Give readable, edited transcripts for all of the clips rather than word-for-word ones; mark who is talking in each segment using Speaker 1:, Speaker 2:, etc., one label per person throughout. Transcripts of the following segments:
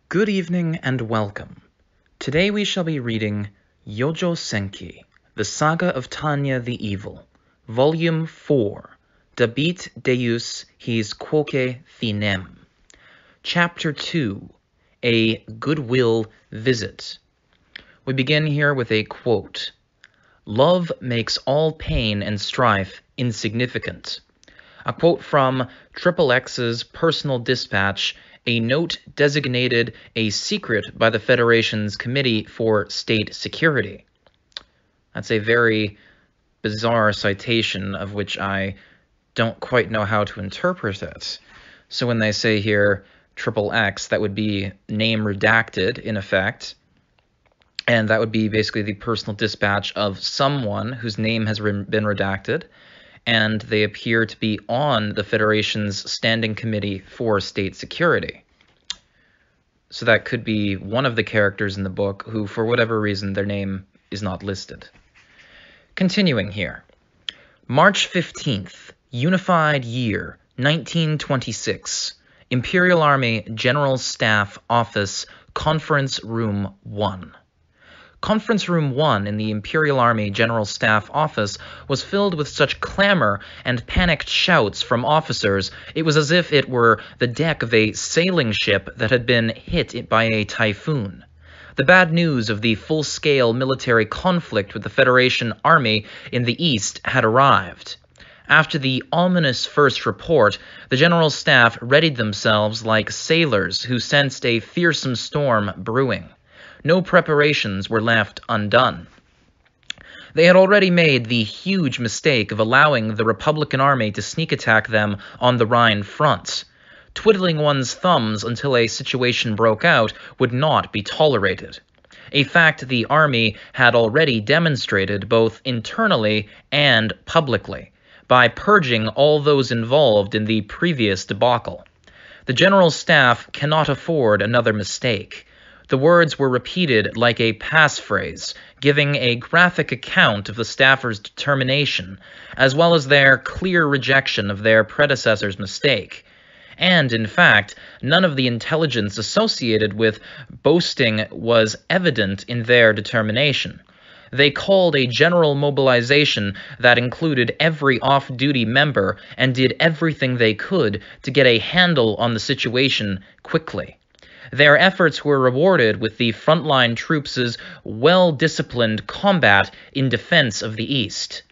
Speaker 1: Good evening and welcome. Today we shall be reading Yojo Senki, The Saga of Tanya the Evil, Volume 4, Dabit Deus his quoque finem. Chapter 2, A Goodwill Visit. We begin here with a quote. Love makes all pain and strife insignificant. A quote from XXX's personal dispatch, a note designated a secret by the Federation's Committee for State Security. That's a very bizarre citation of which I don't quite know how to interpret it. So when they say here XXX, that would be name redacted in effect, and that would be basically the personal dispatch of someone whose name has been redacted, and they appear to be on the Federation's Standing Committee for State Security. So that could be one of the characters in the book who, for whatever reason, their name is not listed. Continuing here. March 15th, Unified Year, 1926. Imperial Army General Staff Office, Conference Room 1. Conference Room 1 in the Imperial Army General Staff Office was filled with such clamor and panicked shouts from officers, it was as if it were the deck of a sailing ship that had been hit by a typhoon. The bad news of the full-scale military conflict with the Federation Army in the East had arrived. After the ominous first report, the General Staff readied themselves like sailors who sensed a fearsome storm brewing. No preparations were left undone. They had already made the huge mistake of allowing the Republican Army to sneak attack them on the Rhine front. Twiddling one's thumbs until a situation broke out would not be tolerated. A fact the Army had already demonstrated both internally and publicly, by purging all those involved in the previous debacle. The General Staff cannot afford another mistake. The words were repeated like a passphrase, giving a graphic account of the staffers' determination, as well as their clear rejection of their predecessor's mistake. And, in fact, none of the intelligence associated with boasting was evident in their determination. They called a general mobilization that included every off-duty member and did everything they could to get a handle on the situation quickly. Their efforts were rewarded with the frontline troops' well-disciplined combat in defense of the East.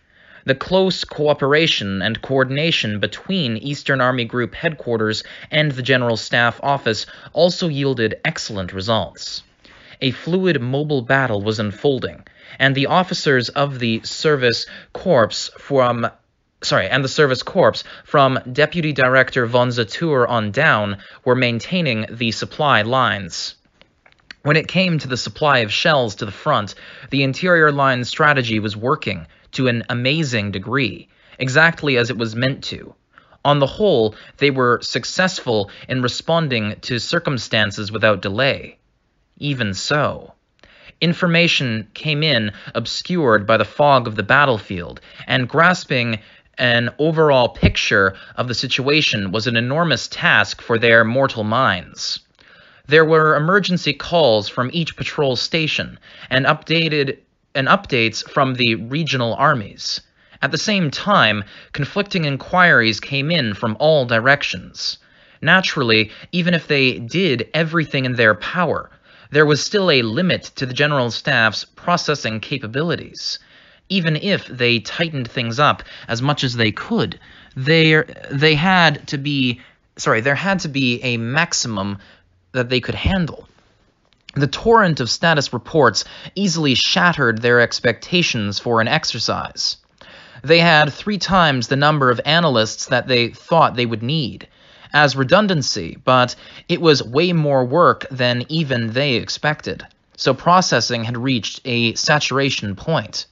Speaker 1: The close cooperation and coordination between Eastern Army Group headquarters and the General Staff Office also yielded excellent results. A fluid mobile battle was unfolding, and the officers of the Service Corps from Deputy Director von Zatur on down were maintaining the supply lines. When it came to the supply of shells to the front, the interior line strategy was working to an amazing degree, exactly as it was meant to. On the whole, they were successful in responding to circumstances without delay. Even so, information came in obscured by the fog of the battlefield, and grasping an overall picture of the situation was an enormous task for their mortal minds. There were emergency calls from each patrol station and updates from the regional armies. At the same time, conflicting inquiries came in from all directions. Naturally, even if they did everything in their power, there was still a limit to the General Staff's processing capabilities. Even if they tightened things up as much as they could, there had to be a maximum that they could handle. The torrent of status reports easily shattered their expectations for an exercise. They had 3 times the number of analysts that they thought they would need as redundancy, but it was way more work than even they expected, so processing had reached a saturation point.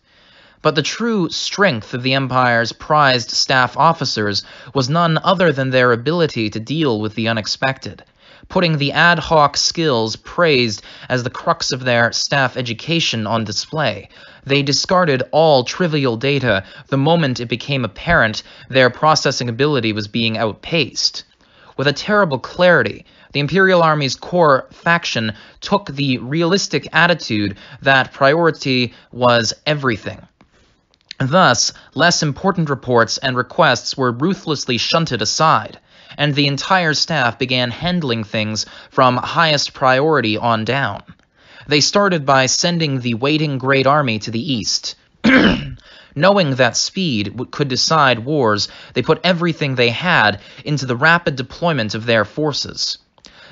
Speaker 1: But the true strength of the Empire's prized staff officers was none other than their ability to deal with the unexpected. Putting the ad hoc skills praised as the crux of their staff education on display, they discarded all trivial data the moment it became apparent their processing ability was being outpaced. With a terrible clarity, the Imperial Army's core faction took the realistic attitude that priority was everything. Thus, less important reports and requests were ruthlessly shunted aside, and the entire staff began handling things from highest priority on down. They started by sending the waiting Great Army to the east. Knowing that speed could decide wars, they put everything they had into the rapid deployment of their forces.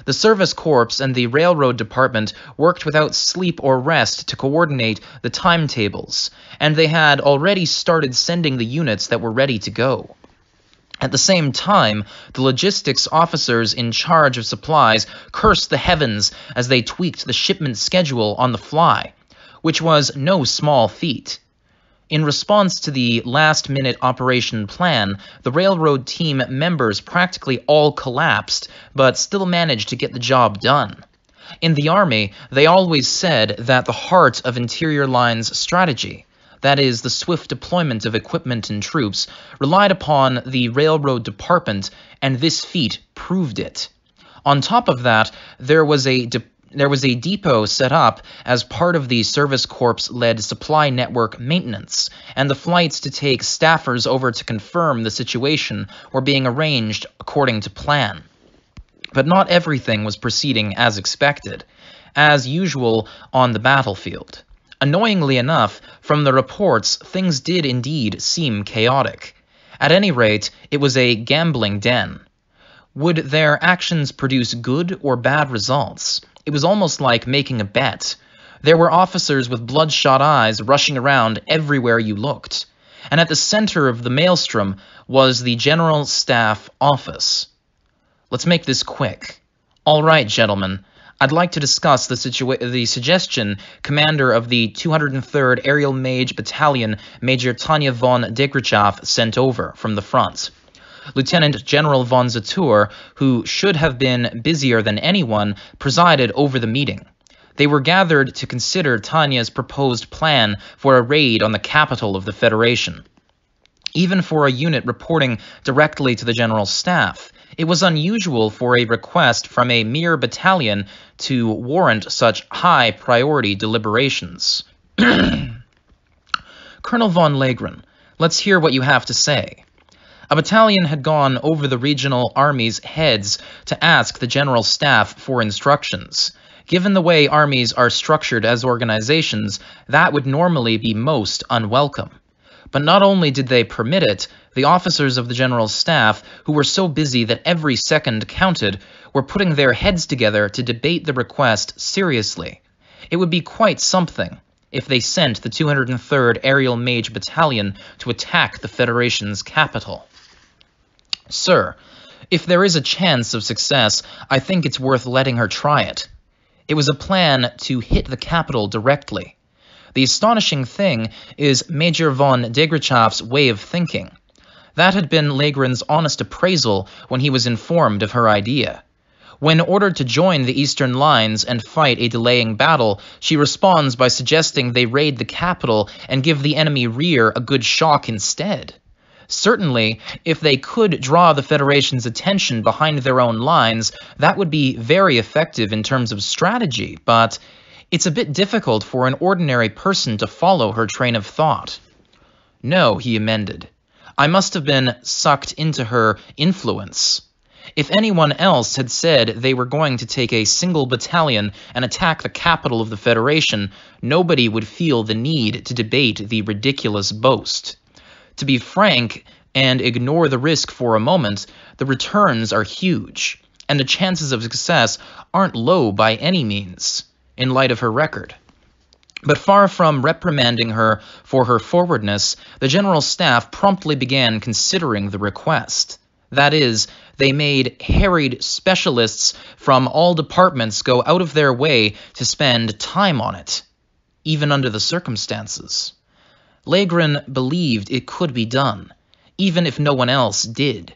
Speaker 1: The Service Corps and the Railroad Department worked without sleep or rest to coordinate the timetables, and they had already started sending the units that were ready to go. At the same time, the logistics officers in charge of supplies cursed the heavens as they tweaked the shipment schedule on the fly, which was no small feat. In response to the last-minute operation plan, the railroad team members practically all collapsed, but still managed to get the job done. In the Army, they always said that the heart of Interior Line's strategy, that is, the swift deployment of equipment and troops, relied upon the Railroad Department, and this feat proved it. On top of that, there was a depot set up as part of the Service Corps-led supply network maintenance, and the flights to take staffers over to confirm the situation were being arranged according to plan. But not everything was proceeding as expected, as usual on the battlefield. Annoyingly enough, from the reports, things did indeed seem chaotic. At any rate, it was a gambling den. Would their actions produce good or bad results? It was almost like making a bet. There were officers with bloodshot eyes rushing around everywhere you looked. And at the center of the maelstrom was the General Staff Office. Let's make this quick. All right, gentlemen. I'd like to discuss the suggestion Commander of the 203rd Aerial Mage Battalion, Major Tanya von Degrichow, sent over from the front. Lieutenant General von Zatur, who should have been busier than anyone, presided over the meeting. They were gathered to consider Tanya's proposed plan for a raid on the capital of the Federation. Even for a unit reporting directly to the General Staff, it was unusual for a request from a mere battalion to warrant such high-priority deliberations. Colonel von Legren, let's hear what you have to say. A battalion had gone over the regional armies' heads to ask the General Staff for instructions. Given the way armies are structured as organizations, that would normally be most unwelcome. But not only did they permit it, the officers of the General Staff, who were so busy that every second counted, were putting their heads together to debate the request seriously. It would be quite something if they sent the 203rd Aerial Mage Battalion to attack the Federation's capital. Sir, if there is a chance of success, I think it's worth letting her try it. It was a plan to hit the capital directly. The astonishing thing is Major von Degrichow's way of thinking. That had been Legren's honest appraisal when he was informed of her idea. When ordered to join the Eastern Lines and fight a delaying battle, she responds by suggesting they raid the capital and give the enemy rear a good shock instead. Certainly, if they could draw the Federation's attention behind their own lines, that would be very effective in terms of strategy, but it's a bit difficult for an ordinary person to follow her train of thought. No, he amended. I must have been sucked into her influence. If anyone else had said they were going to take a single battalion and attack the capital of the Federation, nobody would feel the need to debate the ridiculous boast. To be frank, and ignore the risk for a moment, the returns are huge, and the chances of success aren't low by any means, in light of her record. But far from reprimanding her for her forwardness, the General Staff promptly began considering the request. That is, they made harried specialists from all departments go out of their way to spend time on it, even under the circumstances. Legren believed it could be done, even if no one else did.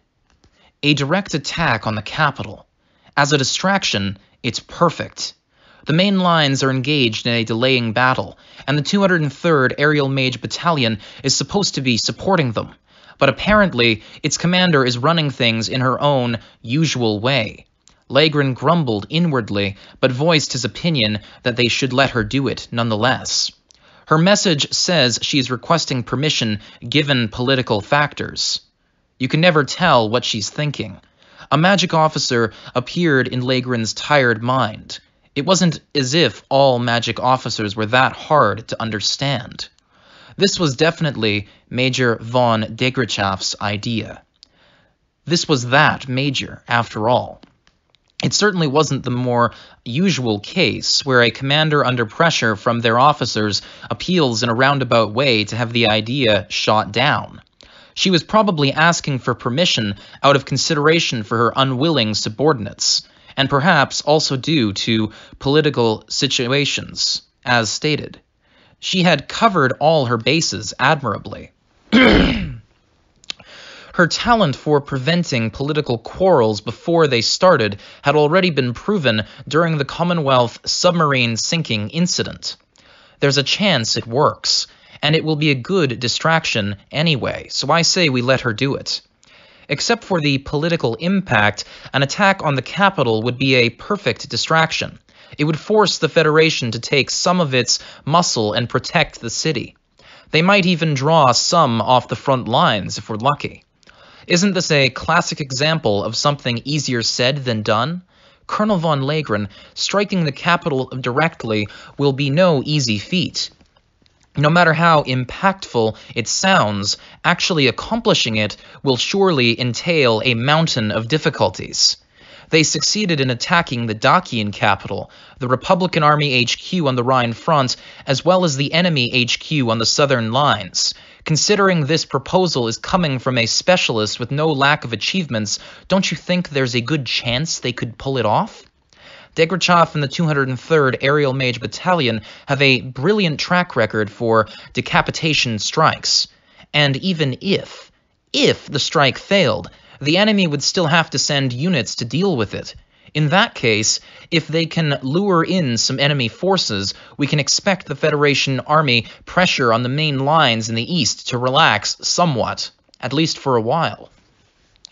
Speaker 1: A direct attack on the capital. As a distraction, it's perfect. The main lines are engaged in a delaying battle, and the 203rd Aerial Mage Battalion is supposed to be supporting them. But apparently, its commander is running things in her own usual way. Legren grumbled inwardly, but voiced his opinion that they should let her do it nonetheless. Her message says she is requesting permission given political factors. You can never tell what she's thinking. A magic officer appeared in Legren's tired mind. It wasn't as if all magic officers were that hard to understand. This was definitely Major von Degrichaf's idea. This was that major, after all. It certainly wasn't the more usual case where a commander under pressure from their officers appeals in a roundabout way to have the idea shot down. She was probably asking for permission out of consideration for her unwilling subordinates, and perhaps also due to political situations, as stated. She had covered all her bases admirably. Her talent for preventing political quarrels before they started had already been proven during the Commonwealth submarine sinking incident. There's a chance it works, and it will be a good distraction anyway, so I say we let her do it. Except for the political impact, an attack on the capital would be a perfect distraction. It would force the Federation to take some of its muscle and protect the city. They might even draw some off the front lines if we're lucky. Isn't this a classic example of something easier said than done? Colonel von Legren striking the capital directly will be no easy feat. No matter how impactful it sounds, actually accomplishing it will surely entail a mountain of difficulties. They succeeded in attacking the Dacian capital, the Republican Army HQ on the Rhine front, as well as the enemy HQ on the southern lines. Considering this proposal is coming from a specialist with no lack of achievements, don't you think there's a good chance they could pull it off? Degrichaf and the 203rd Aerial Mage Battalion have a brilliant track record for decapitation strikes. And even if the strike failed, the enemy would still have to send units to deal with it. In that case, if they can lure in some enemy forces, we can expect the Federation Army pressure on the main lines in the east to relax somewhat, at least for a while.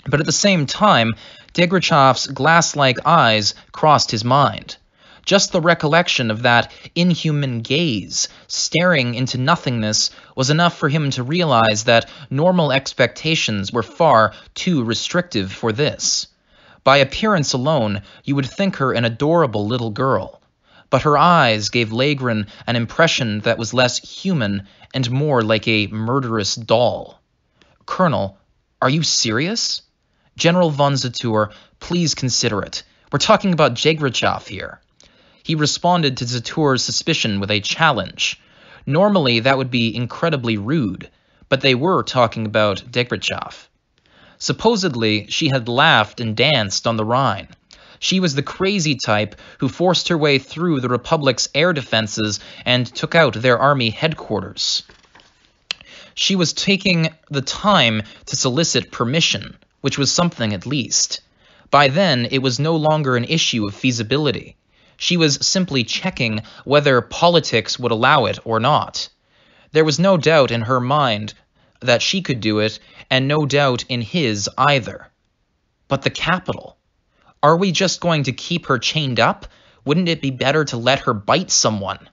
Speaker 1: But at the same time, Degrichaf's glass-like eyes crossed his mind. Just the recollection of that inhuman gaze, staring into nothingness, was enough for him to realize that normal expectations were far too restrictive for this. By appearance alone, you would think her an adorable little girl. But her eyes gave Legren an impression that was less human and more like a murderous doll. "Colonel, are you serious?" "General von Zetour, please consider it. We're talking about Degrichaf here." He responded to Zetour's suspicion with a challenge. Normally, that would be incredibly rude, but they were talking about Degrichaf. Supposedly, she had laughed and danced on the Rhine. She was the crazy type who forced her way through the Republic's air defenses and took out their army headquarters. She was taking the time to solicit permission, which was something at least. By then, it was no longer an issue of feasibility. She was simply checking whether politics would allow it or not. There was no doubt in her mind that she could do it, and no doubt in his either. But the capital? Are we just going to keep her chained up? Wouldn't it be better to let her bite someone?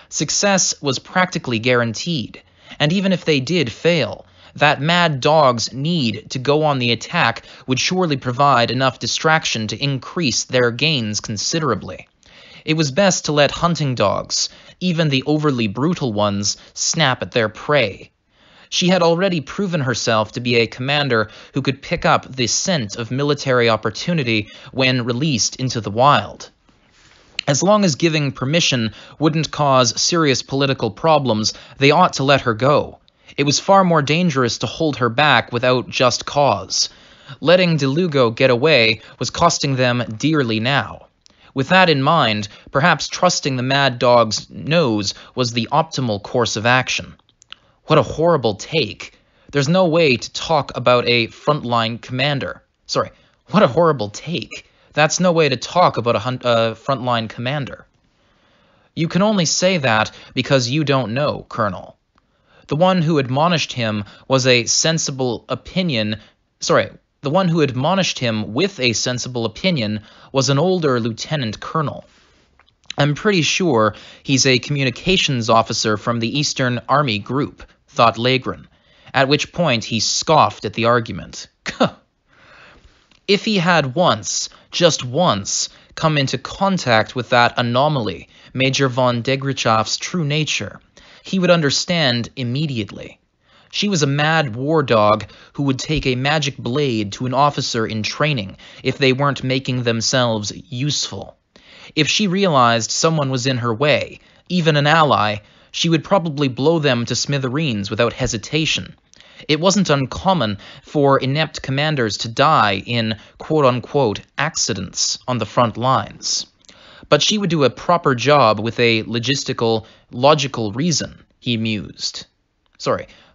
Speaker 1: Success was practically guaranteed, and even if they did fail, that mad dog's need to go on the attack would surely provide enough distraction to increase their gains considerably. It was best to let hunting dogs, even the overly brutal ones, snap at their prey. She had already proven herself to be a commander who could pick up the scent of military opportunity when released into the wild. As long as giving permission wouldn't cause serious political problems, they ought to let her go. It was far more dangerous to hold her back without just cause. Letting De Lugo get away was costing them dearly now. With that in mind, perhaps trusting the mad dog's nose was the optimal course of action. What a horrible take. There's no way to talk about a frontline commander. Sorry, what a horrible take. That's no way to talk about a frontline commander. You can only say that because you don't know, Colonel. The one who admonished him was a sensible opinion. The one who admonished him with a sensible opinion was an older lieutenant colonel. I'm pretty sure he's a communications officer from the Eastern Army Group, thought Legren, at which point he scoffed at the argument. If he had once, just once, come into contact with that anomaly, Major von Degrachof's true nature, he would understand immediately. She was a mad war dog who would take a magic blade to an officer in training if they weren't making themselves useful. If she realized someone was in her way, even an ally, she would probably blow them to smithereens without hesitation. It wasn't uncommon for inept commanders to die in quote-unquote accidents on the front lines. But she would do a proper job with a logical reason, he mused.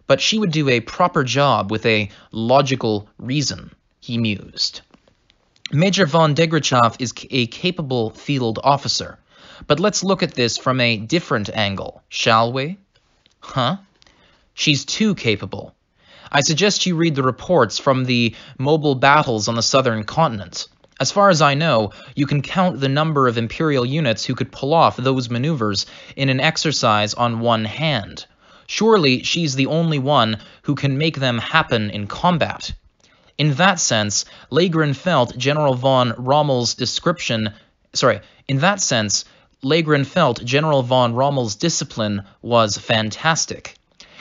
Speaker 1: But she would do a proper job with a logical reason, he mused. Major von Degrachoff is a capable field officer, but let's look at this from a different angle, shall we? She's too capable. I suggest you read the reports from the mobile battles on the southern continent. As far as I know, you can count the number of Imperial units who could pull off those maneuvers in an exercise on one hand. Surely she's the only one who can make them happen in combat. In that sense, Legren felt General von Rommel's discipline was fantastic.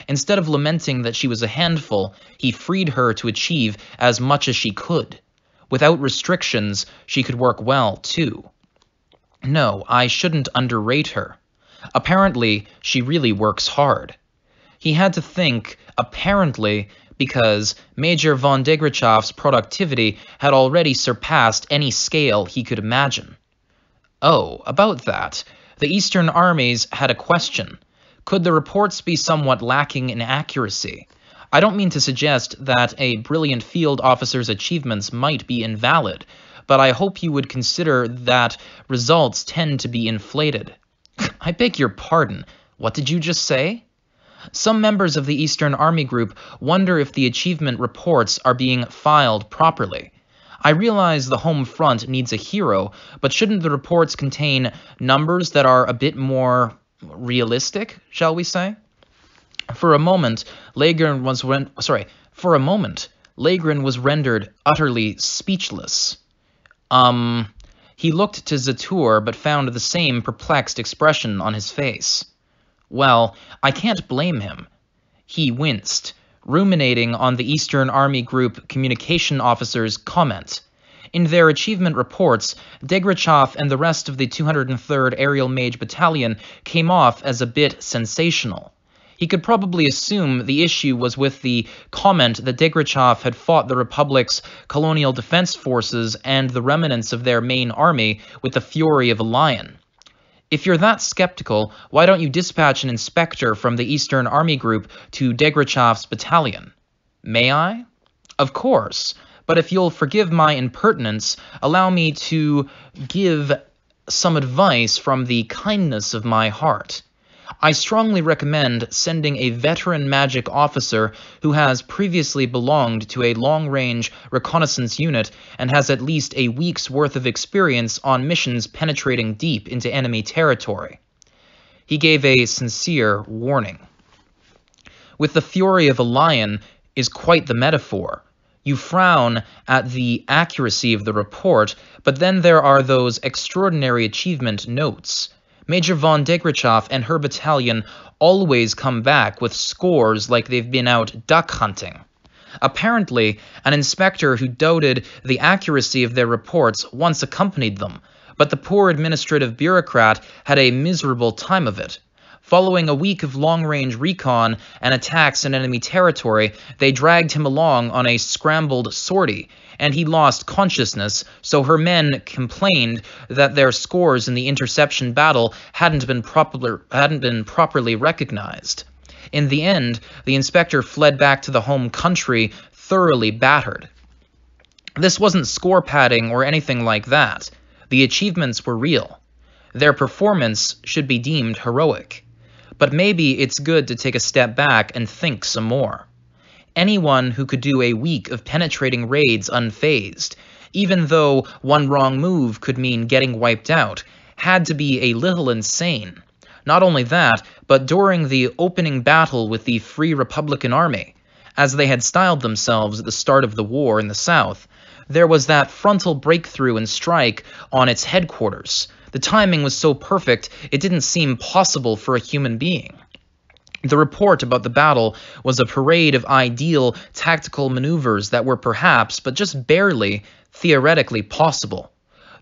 Speaker 1: Instead of lamenting that she was a handful, he freed her to achieve as much as she could. Without restrictions, she could work well, too. No, I shouldn't underrate her. Apparently, she really works hard. He had to think, apparently, because Major von Degrachoff's productivity had already surpassed any scale he could imagine. Oh, about that, the Eastern armies had a question. Could the reports be somewhat lacking in accuracy? I don't mean to suggest that a brilliant field officer's achievements might be invalid, but I hope you would consider that results tend to be inflated. I beg your pardon, what did you just say? Some members of the Eastern Army Group wonder if the achievement reports are being filed properly. I realize the home front needs a hero, but shouldn't the reports contain numbers that are a bit more realistic, shall we say? For a moment, Legren was rendered utterly speechless. He looked to Zatur, but found the same perplexed expression on his face. Well, I can't blame him. He winced, ruminating on the Eastern Army Group communication officer's comment. In their achievement reports, Degrachoff and the rest of the 203rd Aerial Mage Battalion came off as a bit sensational. He could probably assume the issue was with the comment that Degrachoff had fought the Republic's colonial defense forces and the remnants of their main army with the fury of a lion. If you're that skeptical, why don't you dispatch an inspector from the Eastern Army Group to Degrachoff's battalion? May I? Of course, but if you'll forgive my impertinence, allow me to give some advice from the kindness of my heart. I strongly recommend sending a veteran magic officer who has previously belonged to a long-range reconnaissance unit and has at least a week's worth of experience on missions penetrating deep into enemy territory. He gave a sincere warning. With the fury of a lion is quite the metaphor. You frown at the accuracy of the report, but then there are those extraordinary achievement notes. Major von Degrachoff and her battalion always come back with scores like they've been out duck hunting. Apparently, an inspector who doubted the accuracy of their reports once accompanied them, but the poor administrative bureaucrat had a miserable time of it. Following a week of long-range recon and attacks in enemy territory, they dragged him along on a scrambled sortie, and he lost consciousness, so her men complained that their scores in the interception battle hadn't been properly recognized. In the end, the inspector fled back to the home country, thoroughly battered. This wasn't score padding or anything like that. The achievements were real. Their performance should be deemed heroic. But maybe it's good to take a step back and think some more. Anyone who could do a week of penetrating raids unfazed, even though one wrong move could mean getting wiped out, had to be a little insane. Not only that, but during the opening battle with the Free Republican Army, as they had styled themselves at the start of the war in the South, there was that frontal breakthrough and strike on its headquarters. The timing was so perfect, it didn't seem possible for a human being. The report about the battle was a parade of ideal tactical maneuvers that were perhaps, but just barely, theoretically possible.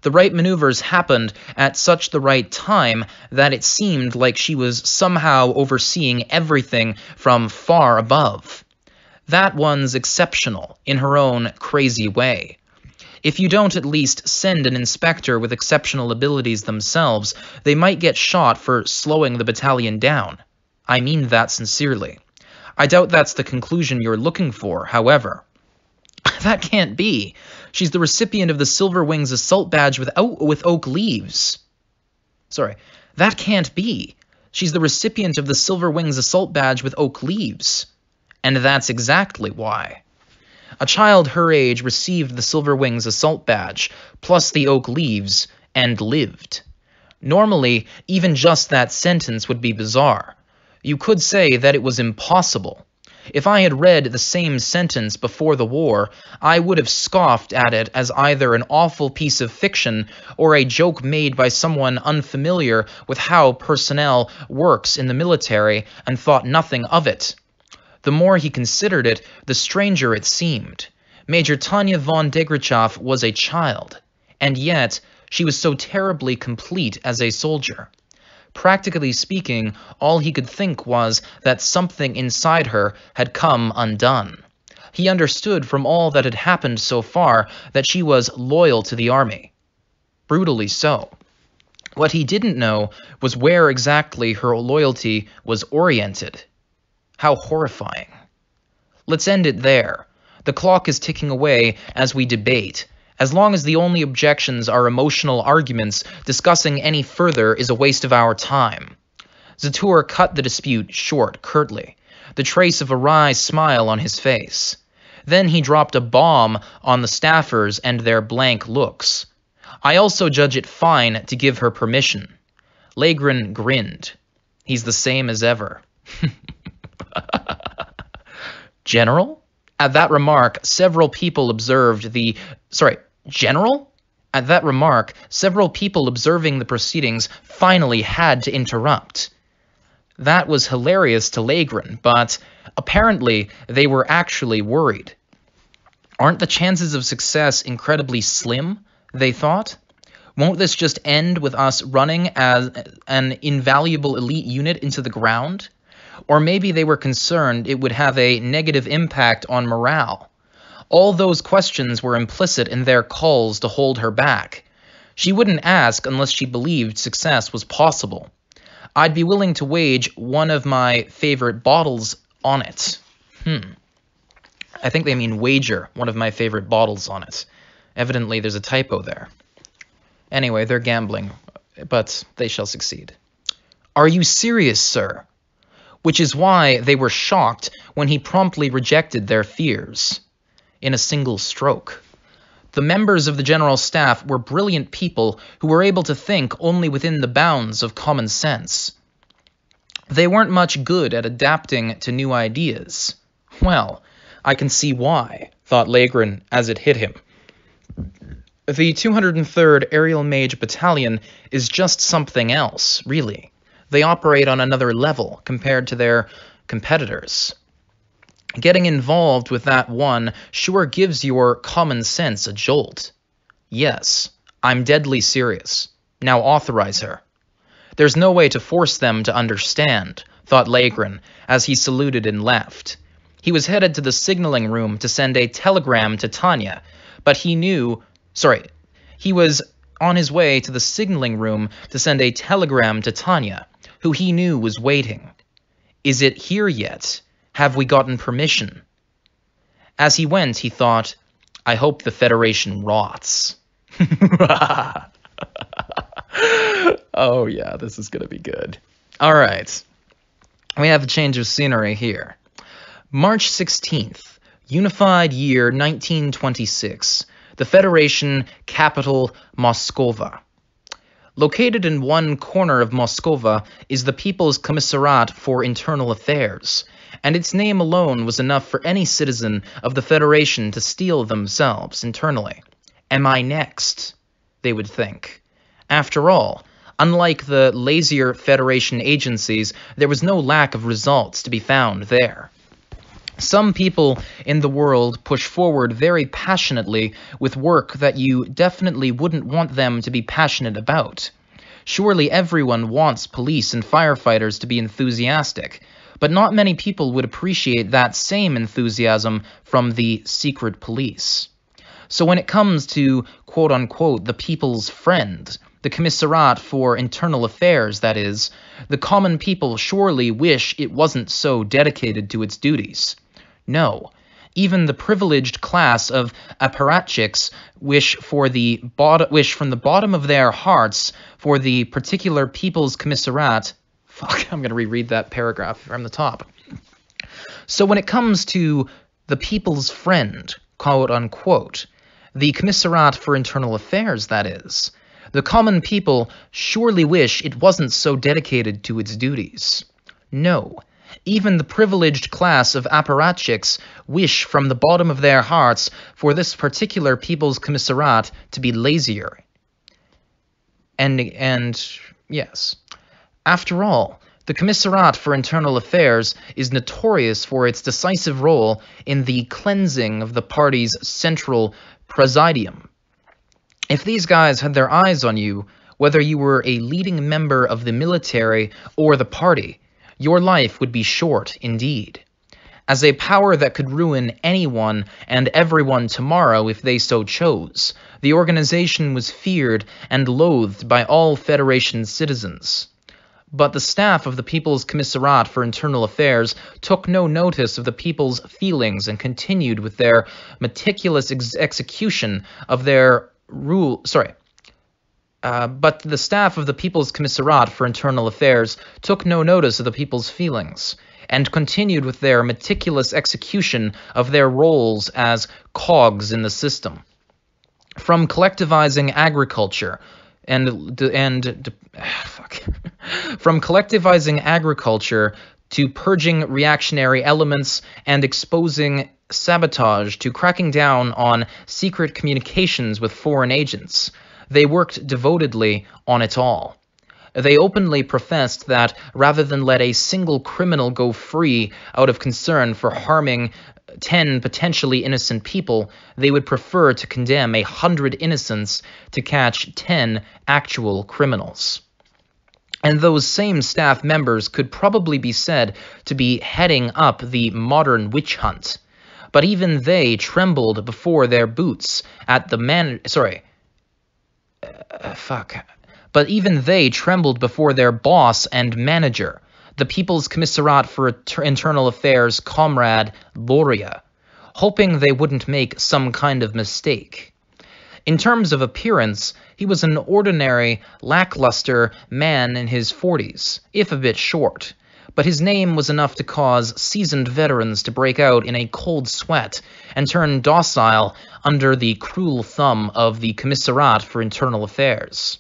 Speaker 1: The right maneuvers happened at such the right time that it seemed like she was somehow overseeing everything from far above. That one's exceptional in her own crazy way. If you don't at least send an inspector with exceptional abilities themselves, they might get shot for slowing the battalion down. I mean that sincerely. I doubt that's the conclusion you're looking for, however. That can't be. She's the recipient of the Silver Wings Assault Badge with oak leaves. Sorry, that can't be. She's the recipient of the Silver Wings Assault Badge with oak leaves. And that's exactly why. A child her age received the Silver Wings Assault Badge, plus the oak leaves, and lived. Normally, even just that sentence would be bizarre. You could say that it was impossible. If I had read the same sentence before the war, I would have scoffed at it as either an awful piece of fiction or a joke made by someone unfamiliar with how personnel works in the military and thought nothing of it. The more he considered it, the stranger it seemed. Major Tanya von Degrachoff was a child, and yet she was so terribly complete as a soldier. Practically speaking, all he could think was that something inside her had come undone. He understood from all that had happened so far that she was loyal to the army. Brutally so. What he didn't know was where exactly her loyalty was oriented. How horrifying. Let's end it there. The clock is ticking away as we debate. As long as the only objections are emotional arguments, discussing any further is a waste of our time. Zatur cut the dispute short curtly, the trace of a wry smile on his face. Then he dropped a bomb on the staffers and their blank looks. I also judge it fine to give her permission. Legren grinned. He's the same as ever. General? At that remark, several people observing the proceedings finally had to interrupt. That was hilarious to Legren, but apparently they were actually worried. Aren't the chances of success incredibly slim, they thought? Won't this just end with us running as an invaluable elite unit into the ground? Or maybe they were concerned it would have a negative impact on morale. All those questions were implicit in their calls to hold her back. She wouldn't ask unless she believed success was possible. I'd be willing to wage one of my favorite bottles on it. I think they mean wager one of my favorite bottles on it. Evidently there's a typo there. Anyway, they're gambling, but they shall succeed. Are you serious, sir? Which is why they were shocked when he promptly rejected their fears. In a single stroke. The members of the General Staff were brilliant people who were able to think only within the bounds of common sense. They weren't much good at adapting to new ideas. Well, I can see why, thought Legren as it hit him. The 203rd Aerial Mage Battalion is just something else, really. They operate on another level compared to their competitors. Getting involved with that one sure gives your common sense a jolt. Yes, I'm deadly serious. Now authorize her. There's no way to force them to understand, thought Legren as he saluted and left. He was headed to the signaling room to send a telegram to Tanya, but he was on his way to the signaling room to send a telegram to Tanya, who he knew was waiting. Is it here yet? Have we gotten permission? As he went, he thought, I hope the Federation rots. Oh yeah, this is gonna be good. All right. We have a change of scenery here. March 16th, Unified Year 1926, the Federation capital Moskova. Located in one corner of Moskova is the People's Commissariat for Internal Affairs, and its name alone was enough for any citizen of the Federation to steel themselves internally. Am I next? They would think. After all, unlike the lazier Federation agencies, there was no lack of results to be found there. Some people in the world push forward very passionately with work that you definitely wouldn't want them to be passionate about. Surely everyone wants police and firefighters to be enthusiastic, but not many people would appreciate that same enthusiasm from the secret police. So when it comes to, quote-unquote, the people's friend, the Commissariat for Internal Affairs, that is, the common people surely wish it wasn't so dedicated to its duties. No, even the privileged class of apparatchiks wish from the bottom of their hearts for the particular People's Commissariat. Fuck, I'm going to reread that paragraph from the top. So when it comes to the people's friend, quote-unquote, the Commissariat for Internal Affairs, that is, the common people surely wish it wasn't so dedicated to its duties. No, even the privileged class of apparatchiks wish from the bottom of their hearts for this particular People's Commissariat to be lazier. And yes, after all, the Commissariat for Internal Affairs is notorious for its decisive role in the cleansing of the party's central presidium. If these guys had their eyes on you, whether you were a leading member of the military or the party, your life would be short indeed. As a power that could ruin anyone and everyone tomorrow if they so chose, the organization was feared and loathed by all Federation citizens. But the staff of the People's Commissariat for Internal Affairs took no notice of the people's feelings and continued with their meticulous execution of their But the staff of the People's Commissariat for Internal Affairs took no notice of the people's feelings, and continued with their meticulous execution of their roles as cogs in the system. From collectivizing agriculture from collectivizing agriculture to purging reactionary elements and exposing sabotage to cracking down on secret communications with foreign agents, they worked devotedly on it all. They openly professed that rather than let a single criminal go free out of concern for harming 10 potentially innocent people, they would prefer to condemn 100 innocents to catch 10 actual criminals. And those same staff members could probably be said to be heading up the modern witch hunt. But even they trembled before their boots at the But even they trembled before their boss and manager, the People's Commissariat for Internal Affairs comrade Luria, hoping they wouldn't make some kind of mistake. In terms of appearance, he was an ordinary, lackluster man in his 40s, if a bit short, but his name was enough to cause seasoned veterans to break out in a cold sweat and turn docile under the cruel thumb of the Commissariat for Internal Affairs.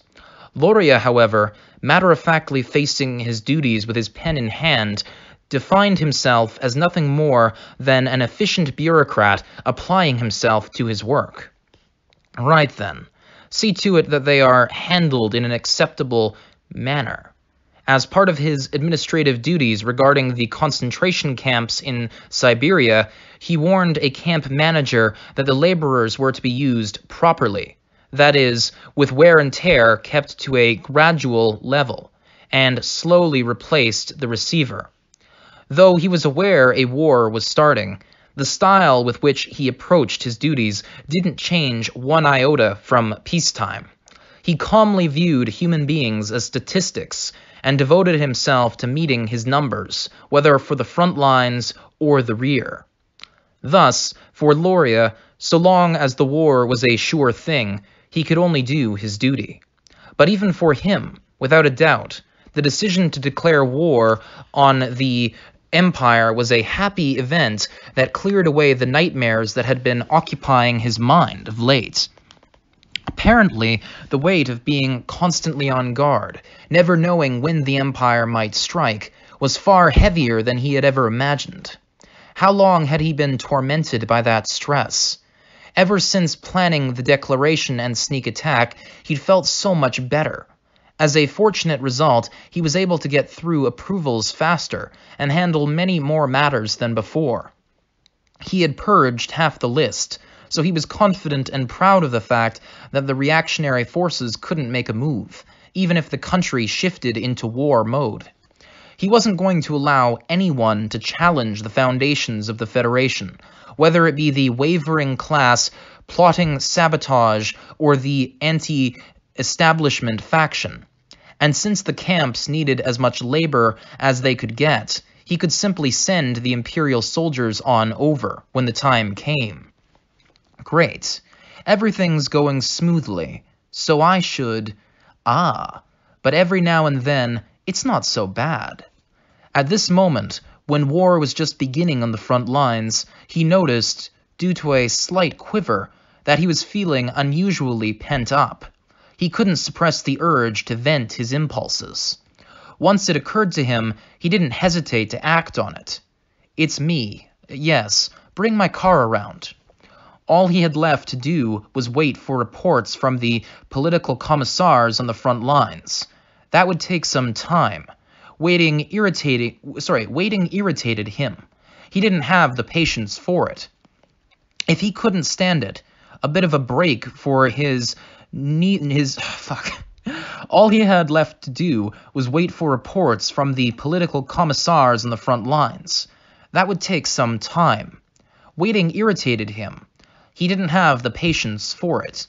Speaker 1: Luria, however, matter-of-factly facing his duties with his pen in hand, defined himself as nothing more than an efficient bureaucrat applying himself to his work. Right then, see to it that they are handled in an acceptable manner. As part of his administrative duties regarding the concentration camps in Siberia, he warned a camp manager that the laborers were to be used properly, that is, with wear and tear kept to a gradual level, and slowly replaced the receiver. Though he was aware a war was starting, the style with which he approached his duties didn't change one iota from peacetime. He calmly viewed human beings as statistics and devoted himself to meeting his numbers, whether for the front lines or the rear. Thus, for Luria, so long as the war was a sure thing, he could only do his duty. But even for him, without a doubt, The decision to declare war on the empire was a happy event that cleared away the nightmares that had been occupying his mind of late. Apparently, the weight of being constantly on guard, never knowing when the empire might strike, was far heavier than he had ever imagined. How long had he been tormented by that stress? Ever since planning the declaration and sneak attack, he'd felt so much better. As a fortunate result, he was able to get through approvals faster and handle many more matters than before. He had purged half the list, so he was confident and proud of the fact that the reactionary forces couldn't make a move, even if the country shifted into war mode. He wasn't going to allow anyone to challenge the foundations of the Federation, whether it be the wavering class plotting sabotage or the anti-establishment faction. And since the camps needed as much labor as they could get, he could simply send the Imperial soldiers on over when the time came. Great. Everything's going smoothly, so I should... but every now and then, it's not so bad. At this moment, when war was just beginning on the front lines, he noticed, due to a slight quiver, that he was feeling unusually pent up. He couldn't suppress the urge to vent his impulses. Once it occurred to him, he didn't hesitate to act on it. It's me. Yes, bring my car around. All he had left to do was wait for reports from the political commissars on the front lines. That would take some time. Waiting irritated him. He didn't have the patience for it. If he couldn't stand it, a bit of a break for All he had left to do was wait for reports from the political commissars on the front lines. That would take some time. Waiting irritated him. He didn't have the patience for it.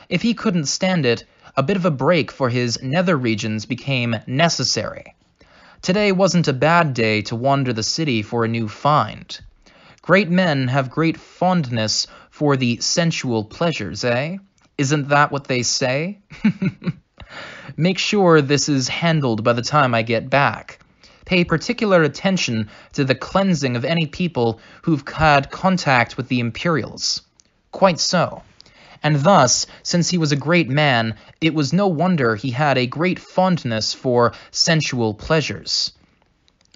Speaker 1: If he couldn't stand it, a bit of a break for his nether regions became necessary. Today wasn't a bad day to wander the city for a new find. Great men have great fondness for the sensual pleasures, eh? Isn't that what they say? Make sure this is handled by the time I get back. Pay particular attention to the cleansing of any people who've had contact with the Imperials. Quite so. And thus, since he was a great man, it was no wonder he had a great fondness for sensual pleasures.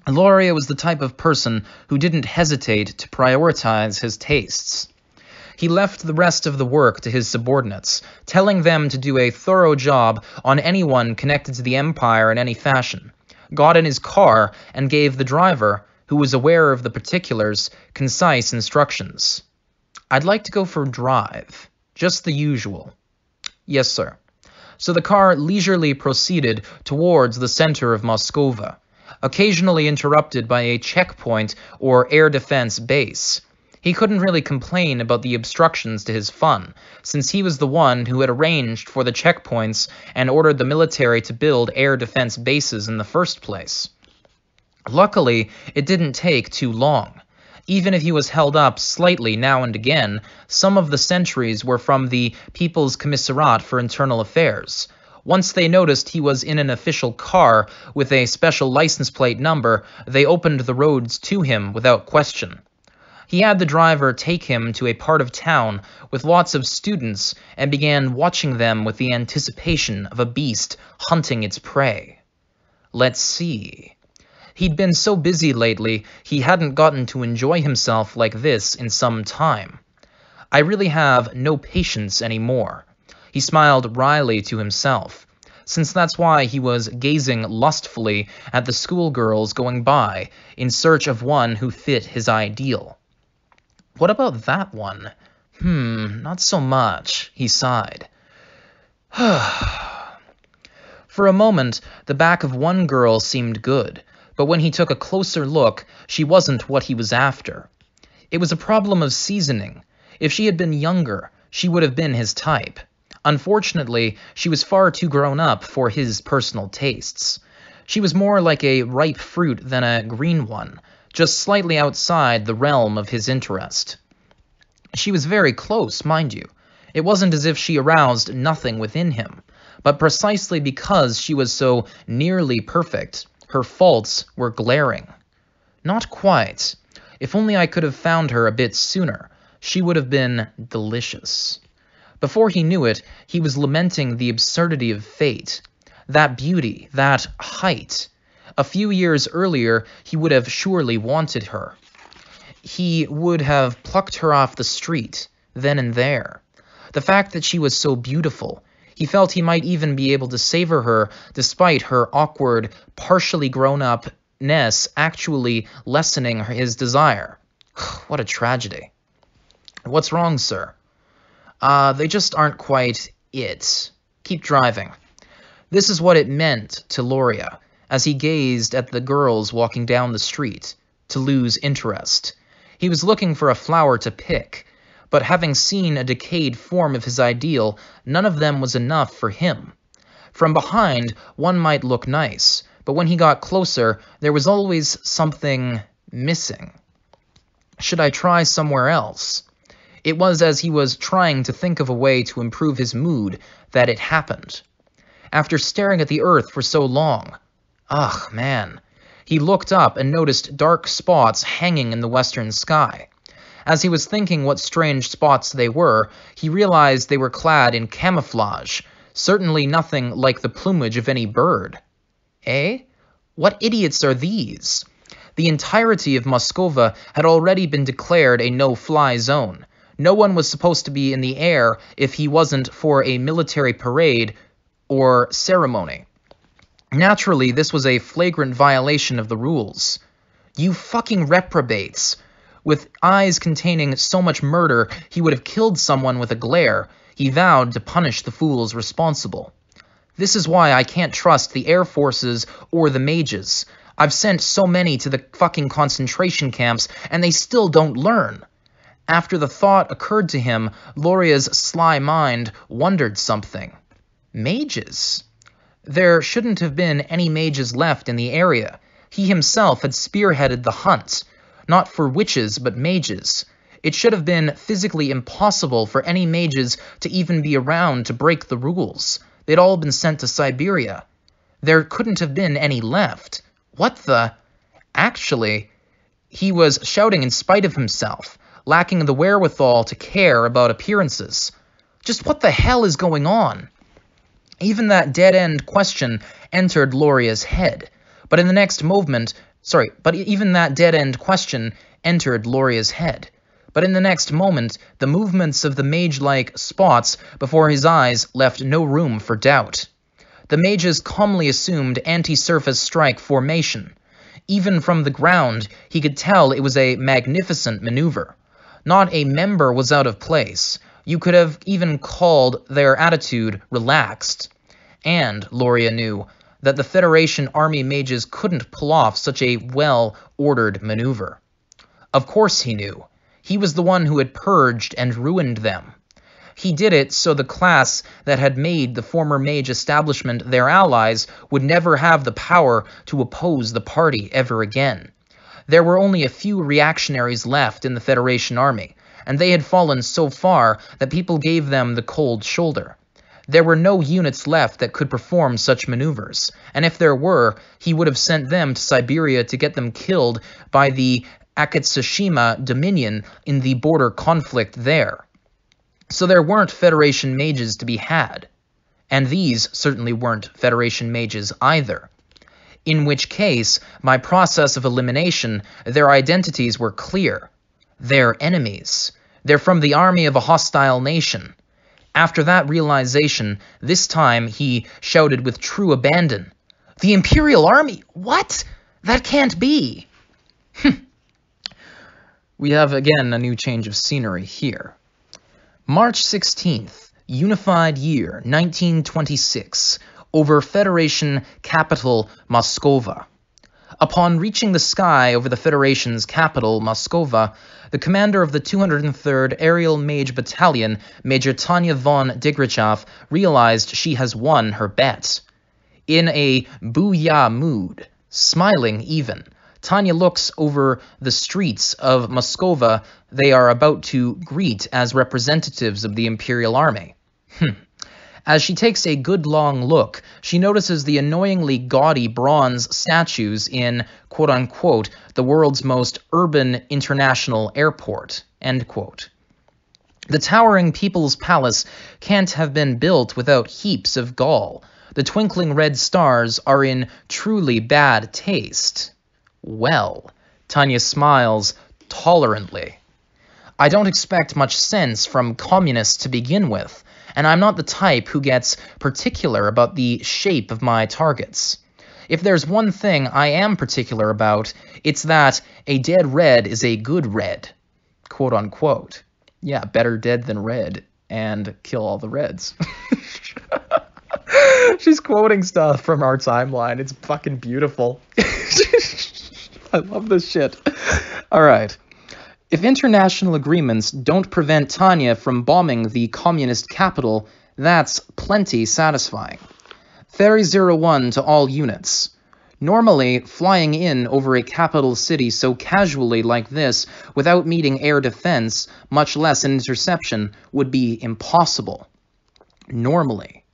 Speaker 1: Eloria was the type of person who didn't hesitate to prioritize his tastes. He left the rest of the work to his subordinates, telling them to do a thorough job on anyone connected to the Empire in any fashion, got in his car, and gave the driver, who was aware of the particulars, concise instructions. I'd like to go for a drive. Just the usual. Yes, sir. So the car leisurely proceeded towards the center of Moskova, occasionally interrupted by a checkpoint or air defense base. He couldn't really complain about the obstructions to his fun, since he was the one who had arranged for the checkpoints and ordered the military to build air defense bases in the first place. Luckily, it didn't take too long. Even if he was held up slightly now and again, some of the sentries were from the People's Commissariat for Internal Affairs. Once they noticed he was in an official car with a special license plate number, they opened the roads to him without question. He had the driver take him to a part of town with lots of students and began watching them with the anticipation of a beast hunting its prey. Let's see. He'd been so busy lately, he hadn't gotten to enjoy himself like this in some time. I really have no patience anymore. He smiled wryly to himself, since that's why he was gazing lustfully at the schoolgirls going by in search of one who fit his ideal. What about that one? Not so much, he sighed. For a moment, the back of one girl seemed good, but when he took a closer look, she wasn't what he was after. It was a problem of seasoning. If she had been younger, she would have been his type. Unfortunately, she was far too grown up for his personal tastes. She was more like a ripe fruit than a green one, just slightly outside the realm of his interest. She was very close, mind you. It wasn't as if she aroused nothing within him, But precisely because she was so nearly perfect, her faults were glaring. Not quite. If only I could have found her a bit sooner, she would have been delicious. Before he knew it, he was lamenting the absurdity of fate. That beauty, that height. A few years earlier, he would have surely wanted her. He would have plucked her off the street, then and there. The fact that she was so beautiful, he felt he might even be able to savor her despite her awkward, partially grown-up-ness actually lessening his desire. What a tragedy. What's wrong, sir? They just aren't quite it. Keep driving. This is what it meant to Loria, as he gazed at the girls walking down the street, to lose interest. He was looking for a flower to pick, but having seen a decayed form of his ideal, none of them was enough for him. From behind, one might look nice, but when he got closer, there was always something missing. Should I try somewhere else? It was as he was trying to think of a way to improve his mood that it happened. After staring at the earth for so long, ugh, man, he looked up and noticed dark spots hanging in the western sky. As he was thinking what strange spots they were, he realized they were clad in camouflage, certainly nothing like the plumage of any bird. Eh? What idiots are these? The entirety of Moskova had already been declared a no-fly zone. No one was supposed to be in the air if he wasn't for a military parade or ceremony. Naturally, this was a flagrant violation of the rules. You fucking reprobates! With eyes containing so much murder, he would have killed someone with a glare. He vowed to punish the fools responsible. This is why I can't trust the air forces or the mages. I've sent so many to the fucking concentration camps, and they still don't learn. After the thought occurred to him, Loria's sly mind wondered something. Mages? There shouldn't have been any mages left in the area. He himself had spearheaded the hunt. Not for witches, but mages. It should have been physically impossible for any mages to even be around to break the rules. They'd all been sent to Siberia. There couldn't have been any left. What the... Actually, he was shouting in spite of himself, lacking the wherewithal to care about appearances. Just what the hell is going on? Even that dead-end question entered Loria's head, but in the next moment... even that dead-end question entered Loria's head. But in the next moment, the movements of the mage-like spots before his eyes left no room for doubt. The mages calmly assumed anti-surface strike formation. Even from the ground, he could tell it was a magnificent maneuver. Not a member was out of place. You could have even called their attitude relaxed. And, Loria knew, that the Federation Army mages couldn't pull off such a well-ordered maneuver. Of course he knew. He was the one who had purged and ruined them. He did it so the class that had made the former mage establishment their allies would never have the power to oppose the party ever again. There were only a few reactionaries left in the Federation Army, and they had fallen so far that people gave them the cold shoulder. There were no units left that could perform such maneuvers, and if there were, he would have sent them to Siberia to get them killed by the Akatsushima Dominion in the border conflict there. So there weren't Federation mages to be had. And these certainly weren't Federation mages either. In which case, by process of elimination, their identities were clear. They're enemies. They're from the army of a hostile nation. After that realization, this time he shouted with true abandon, "The Imperial Army? What? That can't be!" We have again a new change of scenery here. March 16th, Unified Year 1926, over Federation capital Moskova. Upon reaching the sky over the Federation's capital, Moskova, the commander of the 203rd Aerial Mage Battalion, Major Tanya von Digrichov, realized she has won her bet. In a booyah mood, smiling even, Tanya looks over the streets of Moskova they are about to greet as representatives of the Imperial Army. As she takes a good long look, she notices the annoyingly gaudy bronze statues in, quote-unquote, the world's most urban international airport, end quote. The towering People's Palace can't have been built without heaps of gall. The twinkling red stars are in truly bad taste. Well, Tanya smiles tolerantly. I don't expect much sense from communists to begin with, and I'm not the type who gets particular about the shape of my targets. If there's one thing I am particular about, it's that a dead red is a good red. Quote unquote. Yeah, better dead than red, and kill all the reds. She's quoting stuff from our timeline. It's fucking beautiful. I love this shit. All right. If international agreements don't prevent Tanya from bombing the communist capital, that's plenty satisfying. Ferry 01 to all units. Normally, flying in over a capital city so casually like this without meeting air defense, much less an interception, would be impossible. Normally.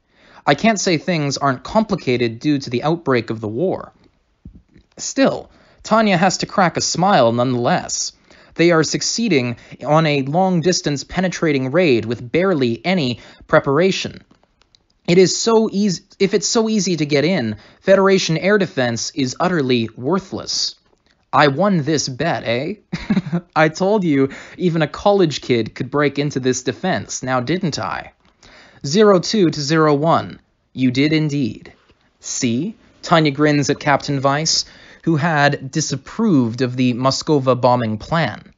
Speaker 1: I can't say things aren't complicated due to the outbreak of the war. Still, Tanya has to crack a smile nonetheless. They are succeeding on a long-distance penetrating raid with barely any preparation. It is so easy. If it's so easy to get in, Federation air defense is utterly worthless. I won this bet, eh? I told you even a college kid could break into this defense, now didn't I? 02 to 01. You did indeed. See? Tanya grins at Captain Weiss, who had disapproved of the Moskova bombing plan.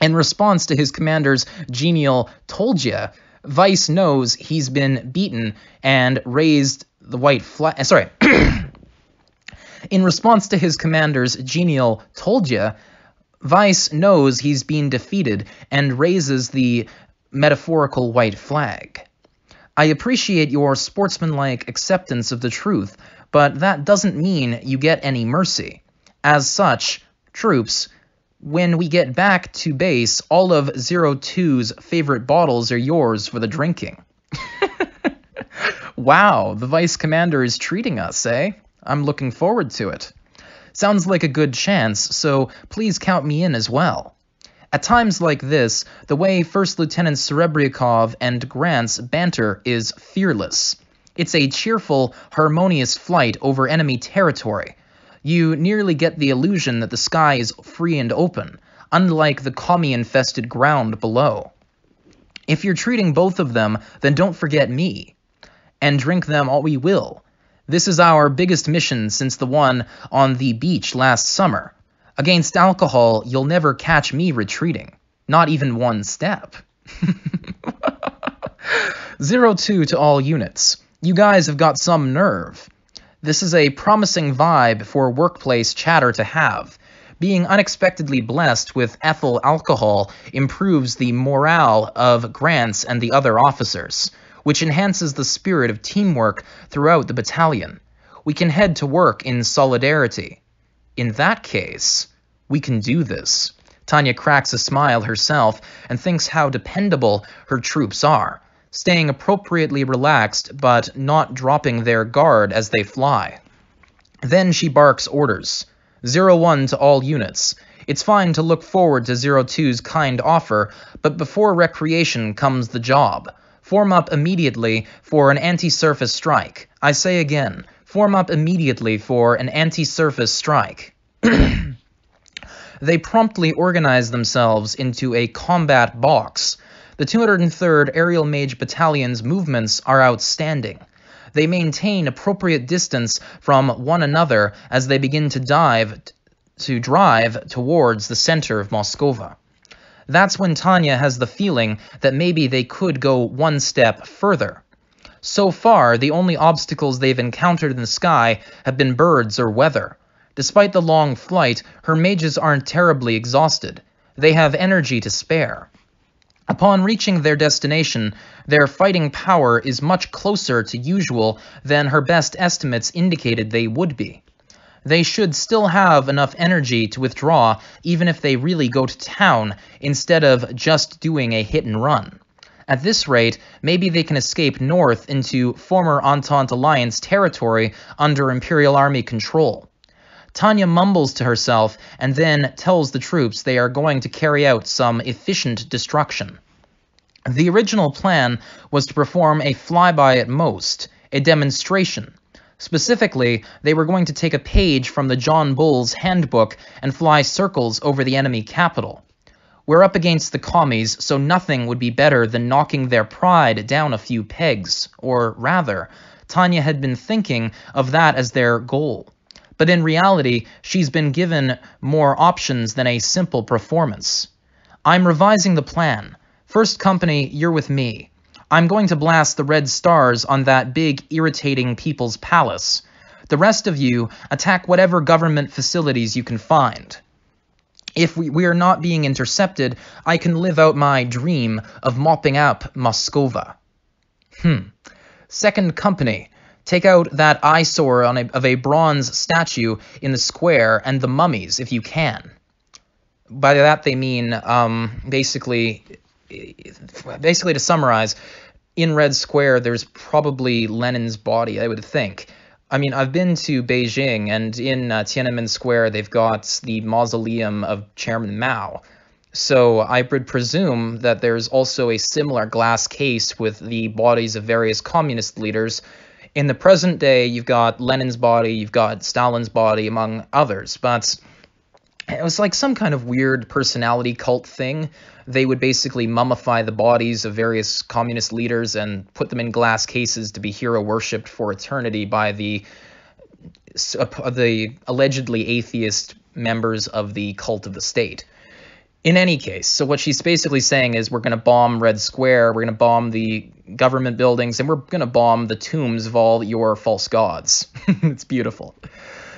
Speaker 1: In response to his commander's genial "told ya," Weiss knows he's been beaten and raised the white flag. In response to his commander's genial "told ya," Weiss knows he's been defeated and raises the metaphorical white flag. I appreciate your sportsmanlike acceptance of the truth, but that doesn't mean you get any mercy. As such, troops, when we get back to base, all of 02's favorite bottles are yours for the drinking. Wow, the vice commander is treating us, eh? I'm looking forward to it. Sounds like a good chance, so please count me in as well. At times like this, the way First Lieutenant Serebryakov and Grant's banter is fearless. It's a cheerful, harmonious flight over enemy territory. You nearly get the illusion that the sky is free and open, unlike the commie-infested ground below. If you're treating both of them, then don't forget me. And drink them all we will. This is our biggest mission since the one on the beach last summer. Against alcohol, you'll never catch me retreating. Not even one step. 02 to all units. You guys have got some nerve. This is a promising vibe for workplace chatter to have. Being unexpectedly blessed with ethyl alcohol improves the morale of Grants and the other officers, which enhances the spirit of teamwork throughout the battalion. We can head to work in solidarity. In that case, we can do this. Tanya cracks a smile herself and thinks how dependable her troops are, staying appropriately relaxed but not dropping their guard as they fly. Then she barks orders. 01 to all units. It's fine to look forward to 02's kind offer, but before recreation comes the job. Form up immediately for an anti-surface strike. I say again, form up immediately for an anti-surface strike. They promptly organize themselves into a combat box. The 203rd Aerial Mage Battalion's movements are outstanding. They maintain appropriate distance from one another as they begin to drive towards the center of Moskova. That's when Tanya has the feeling that maybe they could go one step further. So far, the only obstacles they've encountered in the sky have been birds or weather. Despite the long flight, her mages aren't terribly exhausted. They have energy to spare. Upon reaching their destination, their fighting power is much closer to usual than her best estimates indicated they would be. They should still have enough energy to withdraw even if they really go to town instead of just doing a hit and run. At this rate, maybe they can escape north into former Entente Alliance territory under Imperial Army control. Tanya mumbles to herself and then tells the troops they are going to carry out some efficient destruction. The original plan was to perform a flyby at most, a demonstration. Specifically, they were going to take a page from the John Bull's handbook and fly circles over the enemy capital. We're up against the commies, so nothing would be better than knocking their pride down a few pegs, or rather, Tanya had been thinking of that as their goal. But in reality, she's been given more options than a simple performance. I'm revising the plan. First company, you're with me. I'm going to blast the red stars on that big, irritating People's Palace. The rest of you, attack whatever government facilities you can find. If we are not being intercepted, I can live out my dream of mopping up Moscova. Second company, take out that eyesore of a bronze statue in the square and the mummies, if you can. By that they mean, basically to summarize, in Red Square there's probably Lenin's body, I would think. I mean, I've been to Beijing, and in Tiananmen Square they've got the mausoleum of Chairman Mao. So I would presume that there's also a similar glass case with the bodies of various communist leaders. In the present day, you've got Lenin's body, you've got Stalin's body, among others, but it was like some kind of weird personality cult thing. They would basically mummify the bodies of various communist leaders and put them in glass cases to be hero-worshipped for eternity by the allegedly atheist members of the cult of the state. In any case, so what she's basically saying is we're going to bomb Red Square, we're going to bomb the government buildings, and we're going to bomb the tombs of all your false gods. It's beautiful.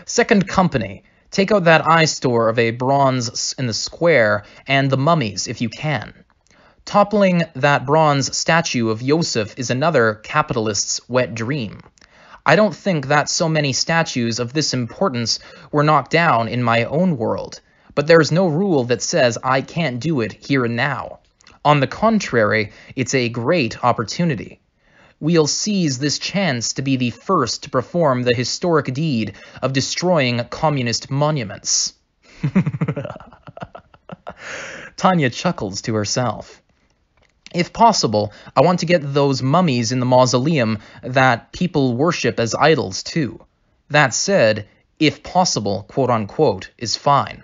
Speaker 1: Second company, take out that eyesore of a bronze in the square and the mummies if you can. Toppling that bronze statue of Yosef is another capitalist's wet dream. I don't think that so many statues of this importance were knocked down in my own world, but there's no rule that says I can't do it here and now. On the contrary, it's a great opportunity. We'll seize this chance to be the first to perform the historic deed of destroying communist monuments. Tanya chuckles to herself. If possible, I want to get those mummies in the mausoleum that people worship as idols too. That said, if possible, quote-unquote, is fine.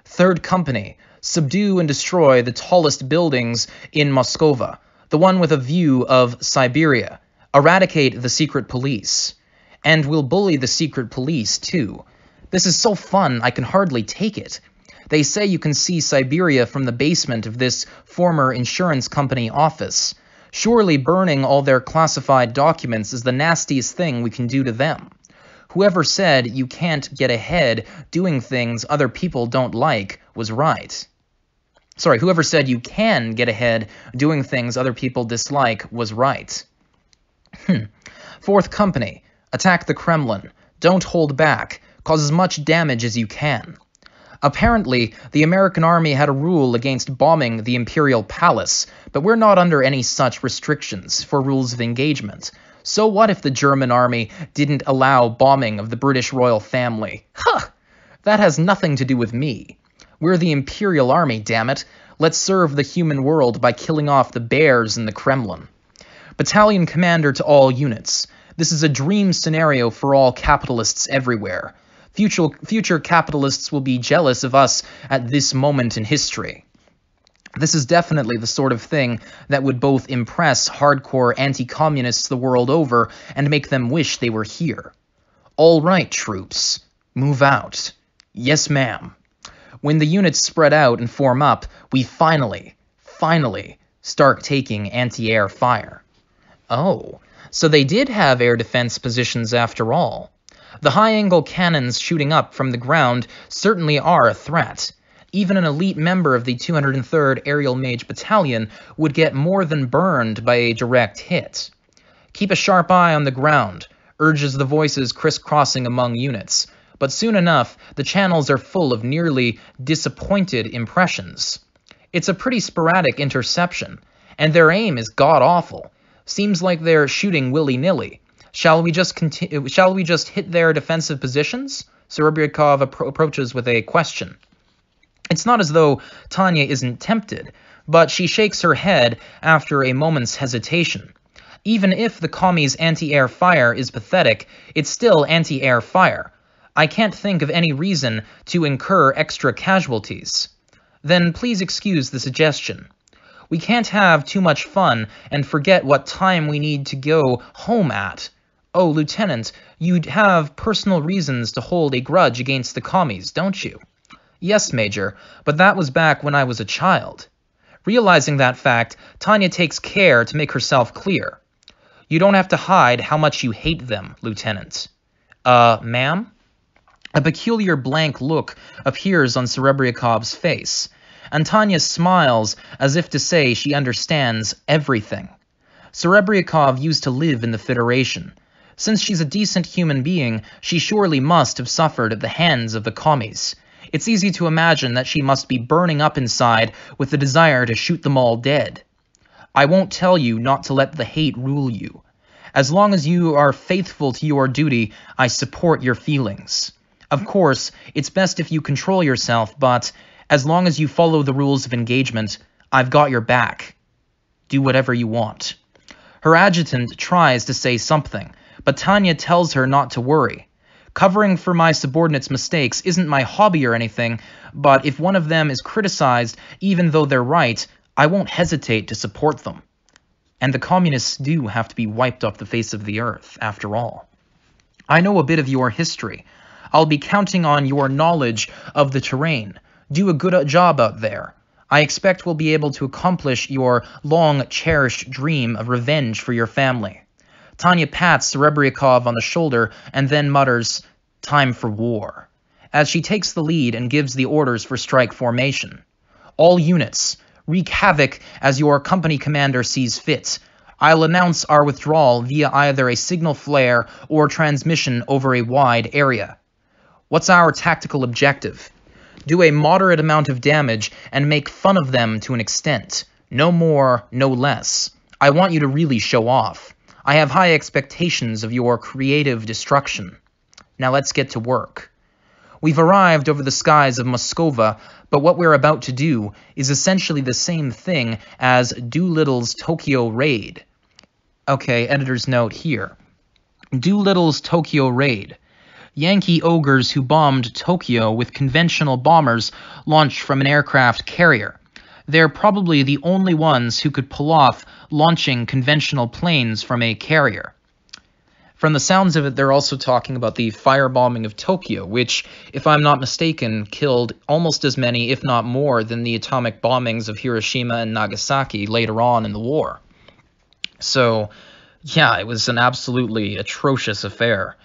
Speaker 1: Third company, subdue and destroy the tallest buildings in Moscova, the one with a view of Siberia. Eradicate the secret police. And we'll bully the secret police, too. This is so fun, I can hardly take it. They say you can see Siberia from the basement of this former insurance company office. Surely burning all their classified documents is the nastiest thing we can do to them. Whoever said you can't get ahead doing things other people don't like was right. Sorry, whoever said you can get ahead doing things other people dislike was right. Fourth company, attack the Kremlin. Don't hold back. Cause as much damage as you can. Apparently, the American army had a rule against bombing the Imperial Palace, but we're not under any such restrictions for rules of engagement. So what if the German army didn't allow bombing of the British royal family? That has nothing to do with me. We're the Imperial Army, damn it. Let's serve the human world by killing off the bears in the Kremlin. Battalion commander to all units. This is a dream scenario for all capitalists everywhere. Future capitalists will be jealous of us at this moment in history. This is definitely the sort of thing that would both impress hardcore anti-communists the world over and make them wish they were here. All right, troops. Move out. Yes, ma'am. When the units spread out and form up, we finally start taking anti-air fire. Oh, so they did have air defense positions after all. The high-angle cannons shooting up from the ground certainly are a threat. Even an elite member of the 203rd Aerial Mage Battalion would get more than burned by a direct hit. Keep a sharp eye on the ground, urges the voices crisscrossing among units, but soon enough the channels are full of nearly disappointed impressions. It's a pretty sporadic interception, And their aim is god-awful. Seems like they're shooting willy-nilly. Shall we just hit their defensive positions? Serebryakov approaches with a question. It's not as though Tanya isn't tempted, but she shakes her head after a moment's hesitation. Even if the commies' anti-air fire is pathetic, it's still anti-air fire. I can't think of any reason to incur extra casualties. Then please excuse the suggestion. We can't have too much fun and forget what time we need to go home at. Oh, Lieutenant, you'd have personal reasons to hold a grudge against the commies, don't you? Yes, Major, but that was back when I was a child. Realizing that fact, Tanya takes care to make herself clear. You don't have to hide how much you hate them, Lieutenant. Ma'am? A peculiar blank look appears on Serebryakov's face, and Tanya smiles as if to say she understands everything. Serebryakov used to live in the Federation. Since she's a decent human being, she surely must have suffered at the hands of the commies. It's easy to imagine that she must be burning up inside with the desire to shoot them all dead. I won't tell you not to let the hate rule you. As long as you are faithful to your duty, I support your feelings. Of course, it's best if you control yourself, but as long as you follow the rules of engagement, I've got your back. Do whatever you want. Her adjutant tries to say something, but Tanya tells her not to worry. Covering for my subordinates' mistakes isn't my hobby or anything, but if one of them is criticized, even though they're right, I won't hesitate to support them. And the communists do have to be wiped off the face of the earth, after all. I know a bit of your history. I'll be counting on your knowledge of the terrain. Do a good job out there. I expect we'll be able to accomplish your long-cherished dream of revenge for your family. Tanya pats Serebryakov on the shoulder and then mutters, "Time for war," as she takes the lead and gives the orders for strike formation. All units, wreak havoc as your company commander sees fit. I'll announce our withdrawal via either a signal flare or transmission over a wide area. What's our tactical objective? Do a moderate amount of damage and make fun of them to an extent. No more, no less. I want you to really show off. I have high expectations of your creative destruction. Now let's get to work. We've arrived over the skies of Moskova, but what we're about to do is essentially the same thing as Doolittle's Tokyo raid. Okay, editor's note here. Doolittle's Tokyo raid. Yankee ogres who bombed Tokyo with conventional bombers launched from an aircraft carrier. They're probably the only ones who could pull off launching conventional planes from a carrier. From the sounds of it, they're also talking about the firebombing of Tokyo, which, if I'm not mistaken, killed almost as many, if not more, than the atomic bombings of Hiroshima and Nagasaki later on in the war. So, yeah, it was an absolutely atrocious affair.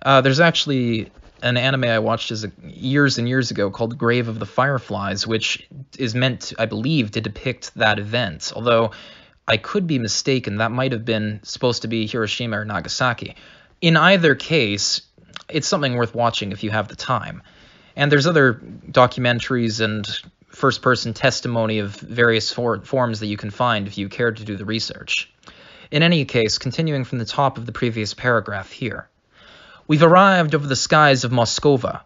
Speaker 1: There's actually an anime I watched years and years ago called Grave of the Fireflies, which is meant, I believe, to depict that event. Although I could be mistaken, that might have been supposed to be Hiroshima or Nagasaki. In either case, it's something worth watching if you have the time. And there's other documentaries and first-person testimony of various forms that you can find if you care to do the research. In any case, continuing from the top of the previous paragraph here. We've arrived over the skies of Moskova,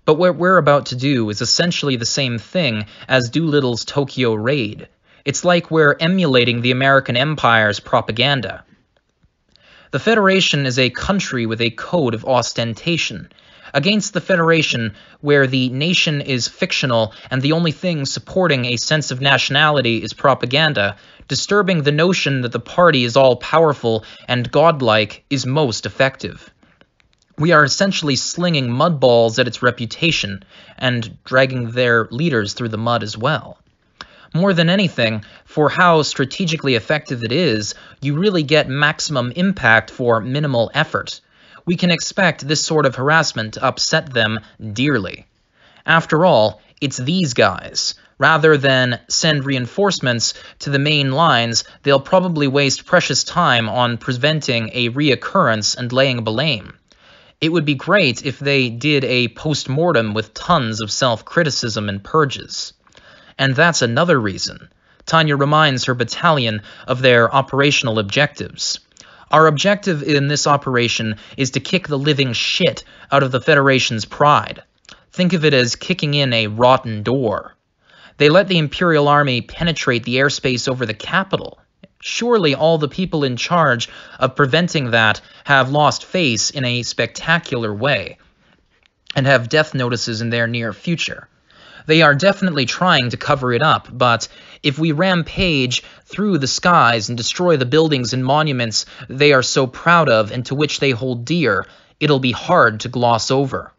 Speaker 1: but what we're about to do is essentially the same thing as Doolittle's Tokyo raid. It's like we're emulating the American Empire's propaganda. The Federation is a country with a code of ostentation. Against the Federation, where the nation is fictional and the only thing supporting a sense of nationality is propaganda, disturbing the notion that the party is all-powerful and godlike is most effective. We are essentially slinging mud balls at its reputation and dragging their leaders through the mud as well. More than anything, for how strategically effective it is, you really get maximum impact for minimal effort. We can expect this sort of harassment to upset them dearly. After all, it's these guys. Rather than send reinforcements to the main lines, they'll probably waste precious time on preventing a reoccurrence and laying blame. It would be great if they did a post-mortem with tons of self-criticism and purges. And that's another reason. Tanya reminds her battalion of their operational objectives. Our objective in this operation is to kick the living shit out of the Federation's pride. Think of it as kicking in a rotten door. They let the Imperial Army penetrate the airspace over the capital. Surely all the people in charge of preventing that have lost face in a spectacular way and have death notices in their near future. They are definitely trying to cover it up, but if we rampage through the skies and destroy the buildings and monuments they are so proud of and to which they hold dear, it'll be hard to gloss over.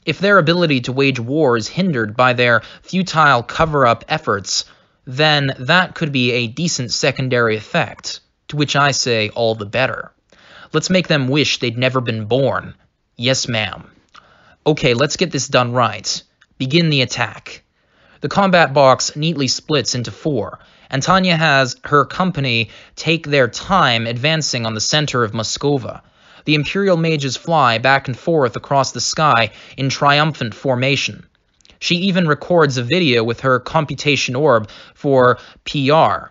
Speaker 1: If their ability to wage war is hindered by their futile cover-up efforts, then that could be a decent secondary effect, to which I say all the better. Let's make them wish they'd never been born. Yes, ma'am. Okay, let's get this done right. Begin the attack. The combat box neatly splits into 4, and Tanya has her company take their time advancing on the center of Moskova. The Imperial mages fly back and forth across the sky in triumphant formation. She even records a video with her computation orb for PR.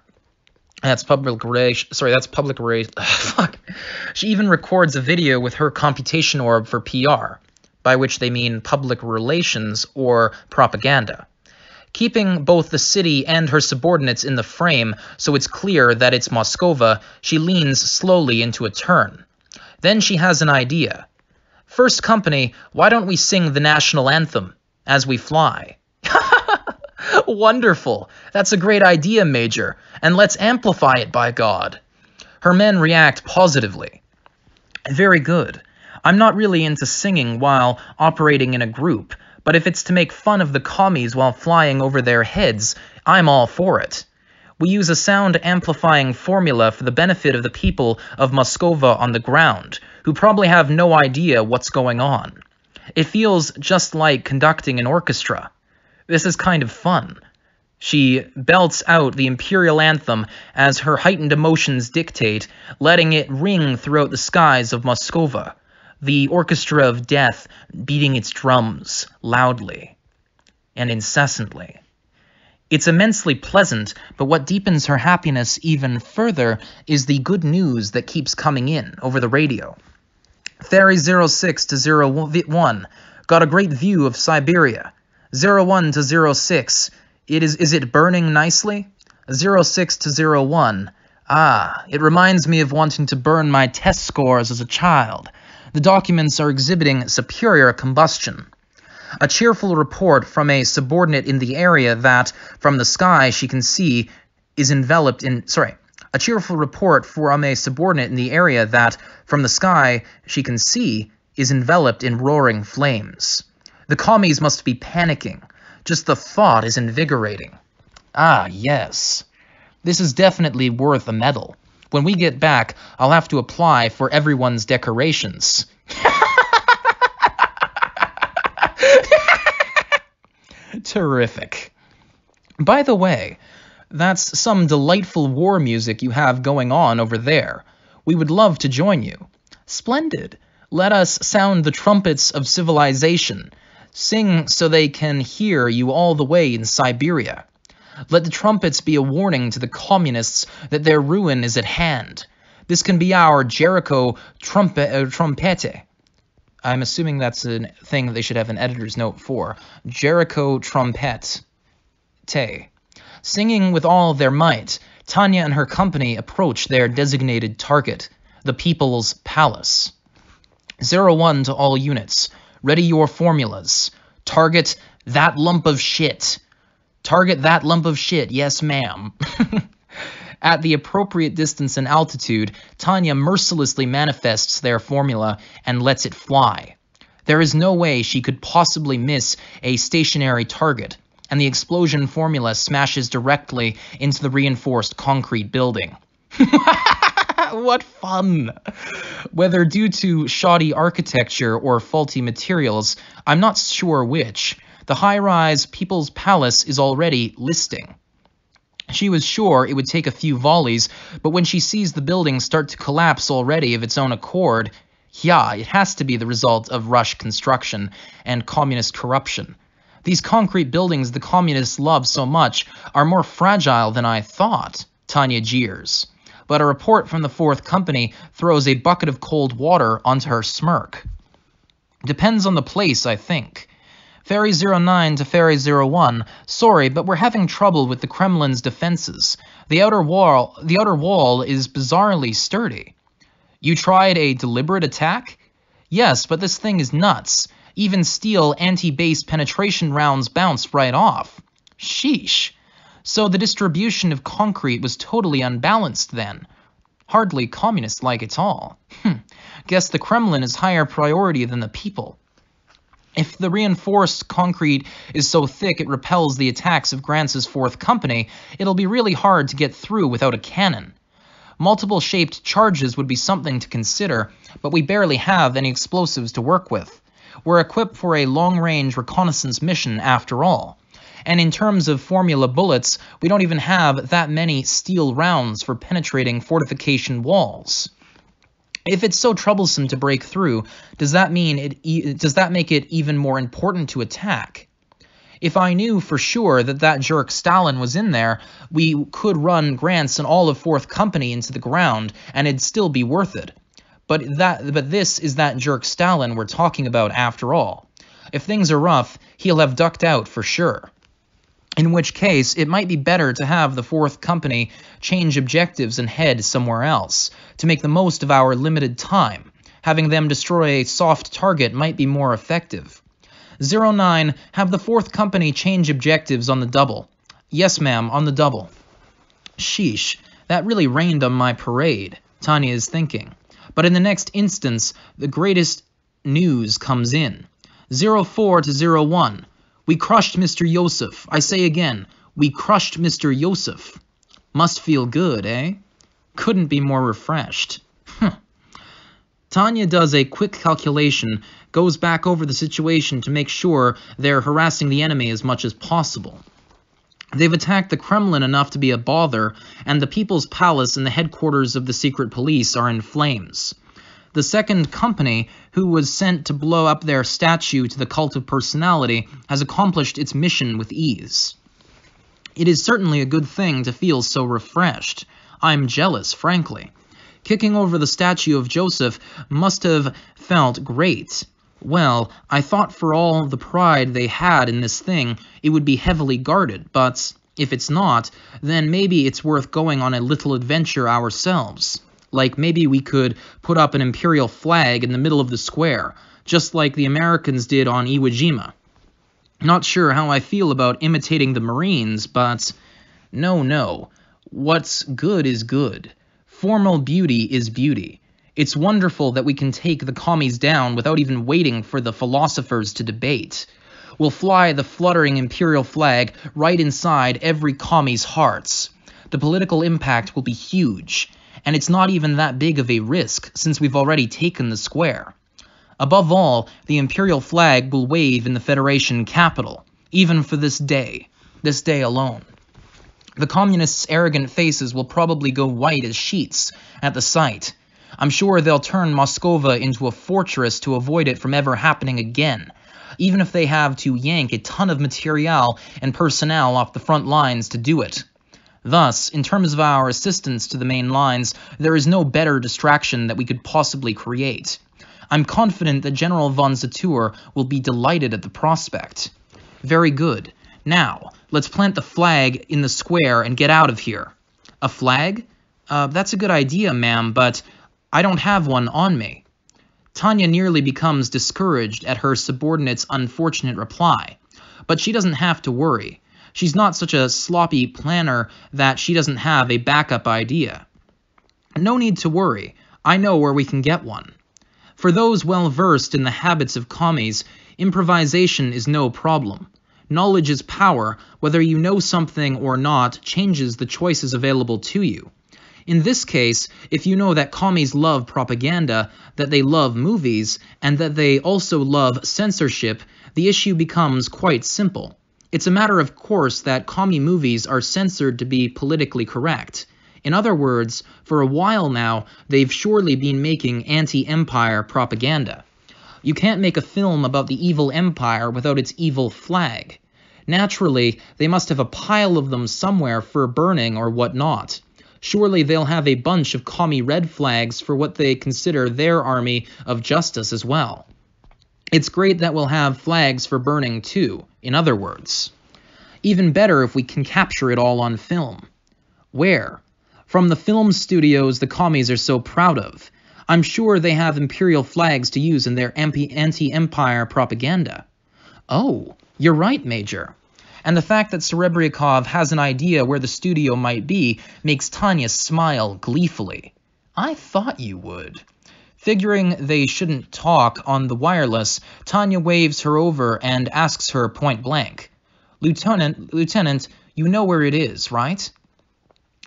Speaker 1: That's public relations. Sorry, that's public relations. Fuck. She even records a video with her computation orb for PR, by which they mean public relations or propaganda. Keeping both the city and her subordinates in the frame so it's clear that it's Moskova, she leans slowly into a turn. Then she has an idea. First company, why don't we sing the national anthem as we fly? Wonderful. That's a great idea, Major. And let's amplify it, by God. Her men react positively. Very good. I'm not really into singing while operating in a group, but if it's to make fun of the commies while flying over their heads, I'm all for it. We use a sound-amplifying formula for the benefit of the people of Moskova on the ground, who probably have no idea what's going on. It feels just like conducting an orchestra. This is kind of fun. She belts out the Imperial anthem as her heightened emotions dictate, letting it ring throughout the skies of Moskova, the orchestra of death beating its drums loudly and incessantly. It's immensely pleasant, but what deepens her happiness even further is the good news that keeps coming in over the radio. Ferry 06 to 01 got a great view of Siberia. 01 to 06, is it burning nicely? 06 to 01, it reminds me of wanting to burn my test scores as a child. The documents are exhibiting superior combustion. A cheerful report from a subordinate in the area that, from the sky, she can see is enveloped in... A cheerful report from a subordinate in the area that, from the sky, she can see is enveloped in roaring flames. The commies must be panicking. Just the thought is invigorating. Ah, yes. This is definitely worth a medal. When we get back, I'll have to apply for everyone's decorations. Terrific. By the way, that's some delightful war music you have going on over there. We would love to join you. Splendid. Let us sound the trumpets of civilization. Sing so they can hear you all the way in Siberia. Let the trumpets be a warning to the communists that their ruin is at hand. This can be our Jericho trompete. I'm assuming that's a thing that they should have an editor's note for. Jericho trompete. Singing with all their might, Tanya and her company approach their designated target, the People's Palace. 01 to all units. Ready your formulas. Target that lump of shit. Target that lump of shit, yes ma'am. At the appropriate distance and altitude, Tanya mercilessly manifests their formula and lets it fly. There is no way she could possibly miss a stationary target, and the explosion formula smashes directly into the reinforced concrete building. What fun! Whether due to shoddy architecture or faulty materials, I'm not sure which, the high-rise People's Palace is already listing. She was sure it would take a few volleys, but when she sees the building start to collapse already of its own accord, yeah, it has to be the result of rush construction and communist corruption.
Speaker 2: These concrete buildings the communists love so much are more fragile than I thought, Tanya jeers. But a report from the Fourth Company throws a bucket of cold water onto her smirk. Depends on the place, I think. Ferry 09 to Ferry 01, sorry, but we're having trouble with the Kremlin's defenses. The outer wall is bizarrely sturdy. You tried a deliberate attack? Yes, but this thing is nuts. Even steel anti-base penetration rounds bounce right off. Sheesh. So the distribution of concrete was totally unbalanced then. Hardly communist-like at all. Guess the Kremlin is higher priority than the people. If the reinforced concrete is so thick it repels the attacks of Grantz's Fourth Company, it'll be really hard to get through without a cannon. Multiple-shaped charges would be something to consider, but we barely have any explosives to work with. We're equipped for a long-range reconnaissance mission after all. And in terms of formula bullets, we don't even have that many steel rounds for penetrating fortification walls. If it's so troublesome to break through, does that make it even more important to attack? If I knew for sure that jerk Stalin was in there, we could run Grants and all of Fourth Company into the ground, and it'd still be worth it. But this is that jerk Stalin we're talking about after all. If things are rough, he'll have ducked out for sure. In which case, it might be better to have the Fourth Company change objectives and head somewhere else, to make the most of our limited time. Having them destroy a soft target might be more effective. 09, have the Fourth Company change objectives on the double. Yes, ma'am, on the double. Sheesh, that really rained on my parade, Tanya is thinking. But in the next instance, the greatest news comes in. 04 to 01. We crushed Mr. Yosef. I say again, we crushed Mr. Yosef. Must feel good, eh? Couldn't be more refreshed. Tanya does a quick calculation, goes back over the situation to make sure they're harassing the enemy as much as possible. They've attacked the Kremlin enough to be a bother, and the People's Palace and the headquarters of the secret police are in flames. The Second Company, who was sent to blow up their statue to the cult of personality, has accomplished its mission with ease. It is certainly a good thing to feel so refreshed. I'm jealous, frankly. Kicking over the statue of Joseph must have felt great. Well, I thought for all the pride they had in this thing, it would be heavily guarded, but if it's not, then maybe it's worth going on a little adventure ourselves. Like maybe we could put up an imperial flag in the middle of the square, just like the Americans did on Iwo Jima. Not sure how I feel about imitating the Marines, but no. What's good is good. Formal beauty is beauty. It's wonderful that we can take the commies down without even waiting for the philosophers to debate. We'll fly the fluttering imperial flag right inside every commie's hearts. The political impact will be huge. And it's not even that big of a risk, since we've already taken the square. Above all, the imperial flag will wave in the Federation capital, even for this day alone. The communists' arrogant faces will probably go white as sheets at the sight. I'm sure they'll turn Moscova into a fortress to avoid it from ever happening again, even if they have to yank a ton of material and personnel off the front lines to do it. Thus, in terms of our assistance to the main lines, there is no better distraction that we could possibly create. I'm confident that General von Zatour will be delighted at the prospect. Very good. Now, let's plant the flag in the square and get out of here. A flag? That's a good idea, ma'am, but I don't have one on me. Tanya nearly becomes discouraged at her subordinate's unfortunate reply. But she doesn't have to worry. She's not such a sloppy planner that she doesn't have a backup idea. No need to worry. I know where we can get one. For those well-versed in the habits of commies, improvisation is no problem. Knowledge is power. Whether you know something or not changes the choices available to you. In this case, if you know that commies love propaganda, that they love movies, and that they also love censorship, the issue becomes quite simple. It's a matter of course that commie movies are censored to be politically correct. In other words, for a while now, they've surely been making anti-empire propaganda. You can't make a film about the evil empire without its evil flag. Naturally, they must have a pile of them somewhere for burning or whatnot. Surely they'll have a bunch of commie red flags for what they consider their army of justice as well. It's great that we'll have flags for burning too, in other words. Even better if we can capture it all on film. Where? From the film studios the commies are so proud of. I'm sure they have imperial flags to use in their anti-empire propaganda. Oh, you're right, Major. And the fact that Serebryakov has an idea where the studio might be makes Tanya smile gleefully. I thought you would. Figuring they shouldn't talk on the wireless, Tanya waves her over and asks her point blank. Lieutenant, you know where it is, right?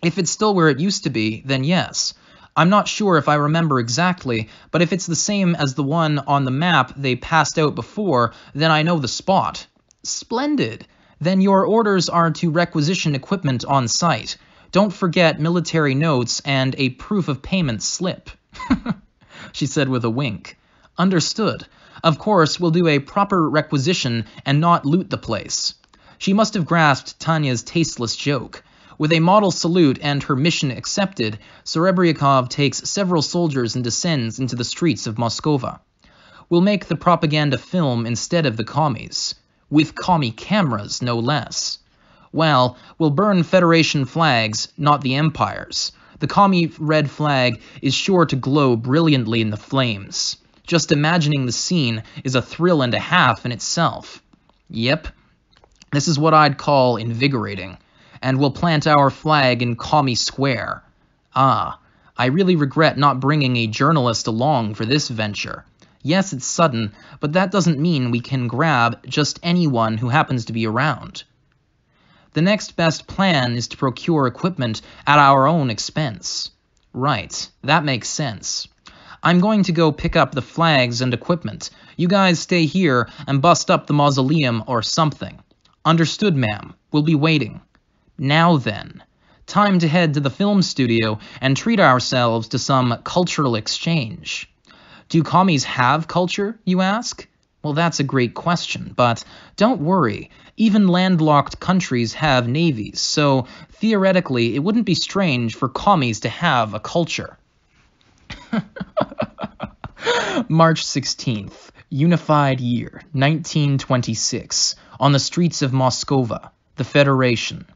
Speaker 2: If it's still where it used to be, then yes. I'm not sure if I remember exactly, but if it's the same as the one on the map they passed out before, then I know the spot. Splendid. Then your orders are to requisition equipment on site. Don't forget military notes and a proof of payment slip. She said with a wink. Understood. Of course, we'll do a proper requisition and not loot the place. She must have grasped Tanya's tasteless joke. With a model salute and her mission accepted, Serebryakov takes several soldiers and descends into the streets of Moskova. We'll make the propaganda film instead of the commies. With commie cameras, no less. Well, we'll burn Federation flags, not the Empire's. The commie red flag is sure to glow brilliantly in the flames. Just imagining the scene is a thrill and a half in itself. Yep, this is what I'd call invigorating. And we'll plant our flag in Commie Square. Ah, I really regret not bringing a journalist along for this venture. Yes, it's sudden, but that doesn't mean we can grab just anyone who happens to be around. The next best plan is to procure equipment at our own expense. Right, that makes sense. I'm going to go pick up the flags and equipment. You guys stay here and bust up the mausoleum or something. Understood, ma'am. We'll be waiting. Now then, time to head to the film studio and treat ourselves to some cultural exchange. Do commies have culture, you ask? Well, that's a great question, but don't worry. Even landlocked countries have navies, so theoretically it wouldn't be strange for commies to have a culture. March 16th, Unified Year, 1926, on the streets of Moskova, the Federation.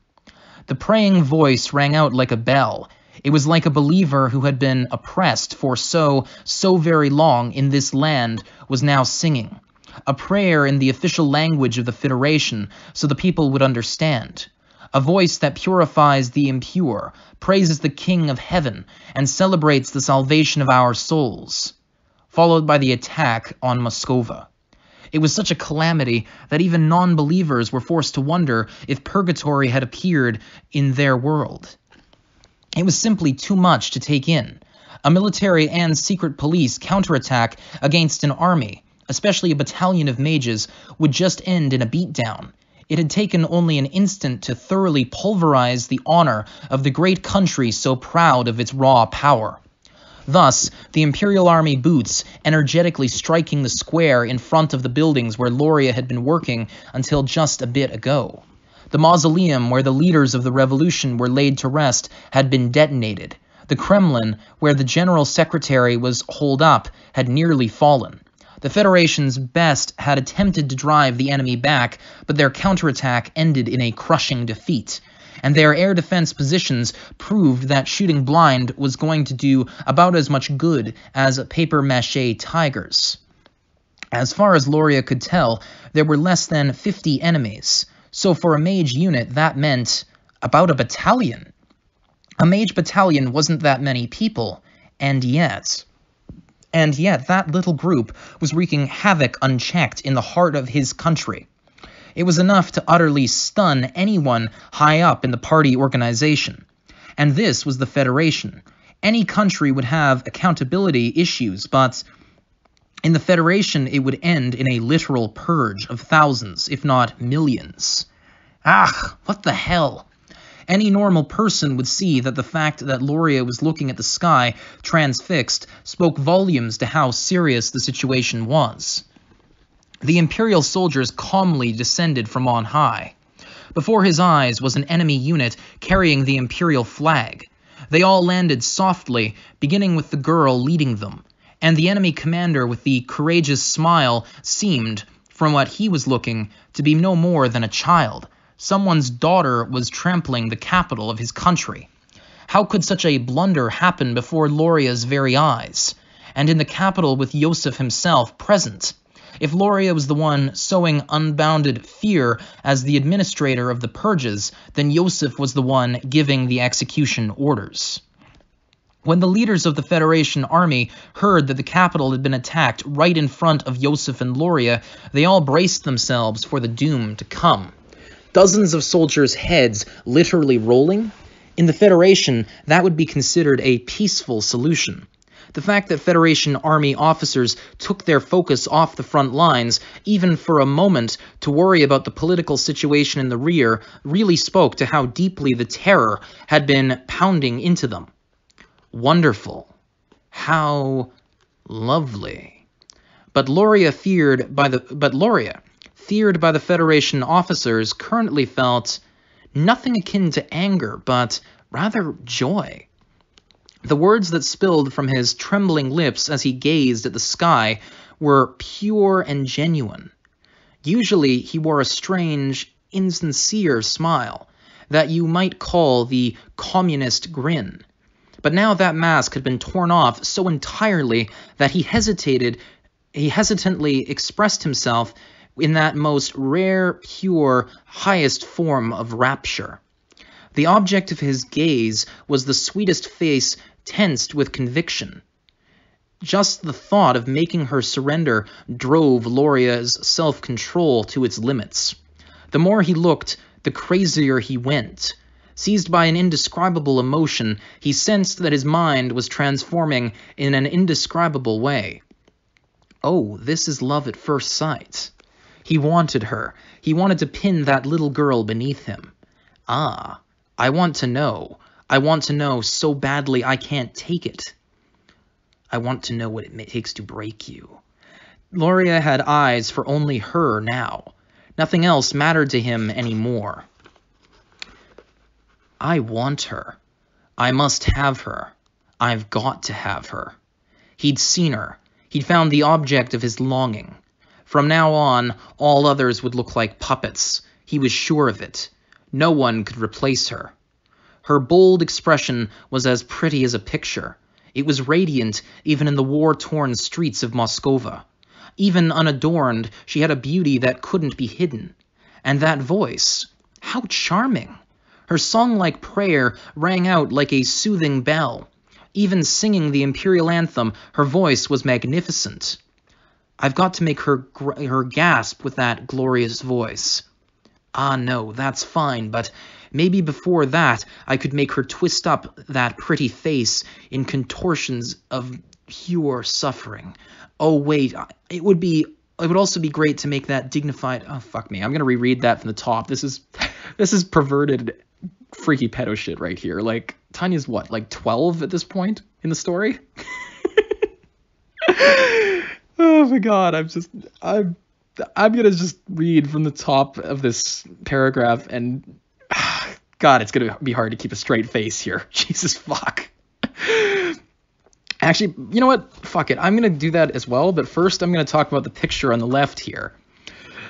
Speaker 2: The praying voice rang out like a bell. It was like a believer who had been oppressed for so very long in this land was now singing. A prayer in the official language of the Federation so the people would understand. A voice that purifies the impure, praises the King of Heaven, and celebrates the salvation of our souls. Followed by the attack on Moskova. It was such a calamity that even non-believers were forced to wonder if purgatory had appeared in their world. It was simply too much to take in. A military and secret police counterattack against an army, especially a battalion of mages, would just end in a beatdown. It had taken only an instant to thoroughly pulverize the honor of the great country so proud of its raw power. Thus, the Imperial Army boots, energetically striking the square in front of the buildings where Luria had been working until just a bit ago. The mausoleum where the leaders of the revolution were laid to rest had been detonated. The Kremlin, where the General Secretary was holed up, had nearly fallen. The Federation's best had attempted to drive the enemy back, but their counterattack ended in a crushing defeat. And their air defense positions proved that shooting blind was going to do about as much good as papier-mâché tigers. As far as Luria could tell, there were less than 50 enemies, so for a mage unit that meant about a battalion. A mage battalion wasn't that many people, and yet that little group was wreaking havoc unchecked in the heart of his country. It was enough to utterly stun anyone high up in the party organization. And this was the Federation. Any country would have accountability issues, but in the Federation it would end in a literal purge of thousands, if not millions. Ah, what the hell? Any normal person would see that the fact that Loria was looking at the sky, transfixed, spoke volumes to how serious the situation was. The Imperial soldiers calmly descended from on high. Before his eyes was an enemy unit carrying the Imperial flag. They all landed softly, beginning with the girl leading them, and the enemy commander with the courageous smile seemed, from what he was looking, to be no more than a child. Someone's daughter was trampling the capital of his country. How could such a blunder happen before Loria's very eyes, and in the capital with Yosef himself present? If Loria was the one sowing unbounded fear as the administrator of the purges, then Yosef was the one giving the execution orders. When the leaders of the Federation army heard that the capital had been attacked right in front of Yosef and Loria, they all braced themselves for the doom to come. Dozens of soldiers' heads literally rolling? In the Federation, that would be considered a peaceful solution. The fact that Federation Army officers took their focus off the front lines, even for a moment, to worry about the political situation in the rear, really spoke to how deeply the terror had been pounding into them. Wonderful. How lovely. But Loria, feared by the Federation officers, currently felt nothing akin to anger, but rather joy. The words that spilled from his trembling lips as he gazed at the sky were pure and genuine. Usually he wore a strange, insincere smile that you might call the communist grin. But now that mask had been torn off so entirely that he hesitantly expressed himself in that most rare, pure, highest form of rapture. The object of his gaze was the sweetest face tensed with conviction. Just the thought of making her surrender drove Loria's self-control to its limits. The more he looked, the crazier he went. Seized by an indescribable emotion, he sensed that his mind was transforming in an indescribable way. Oh, this is love at first sight. He wanted her. He wanted to pin that little girl beneath him. Ah, I want to know. I want to know so badly I can't take it. I want to know what it takes to break you. Loria had eyes for only her now. Nothing else mattered to him anymore. I want her. I must have her. I've got to have her. He'd seen her. He'd found the object of his longing. From now on, all others would look like puppets. He was sure of it. No one could replace her. Her bold expression was as pretty as a picture. It was radiant even in the war-torn streets of Moscova. Even unadorned, she had a beauty that couldn't be hidden. And that voice, how charming! Her song-like prayer rang out like a soothing bell. Even singing the Imperial anthem, her voice was magnificent. I've got to make her gasp with that glorious voice. Ah, no, that's fine, but maybe before that I could make her twist up that pretty face in contortions of pure suffering. Oh, wait, it would also be great to make that dignified... Oh, fuck me, I'm gonna reread that from the top. This is perverted, freaky pedo shit right here. Like, Tanya's what, like 12 at this point in the story? Oh my god, I'm gonna just read from the top of this paragraph and God, it's gonna be hard to keep a straight face here. Jesus fuck. Actually, you know what? Fuck it. I'm gonna do that as well, but first I'm gonna talk about the picture on the left here.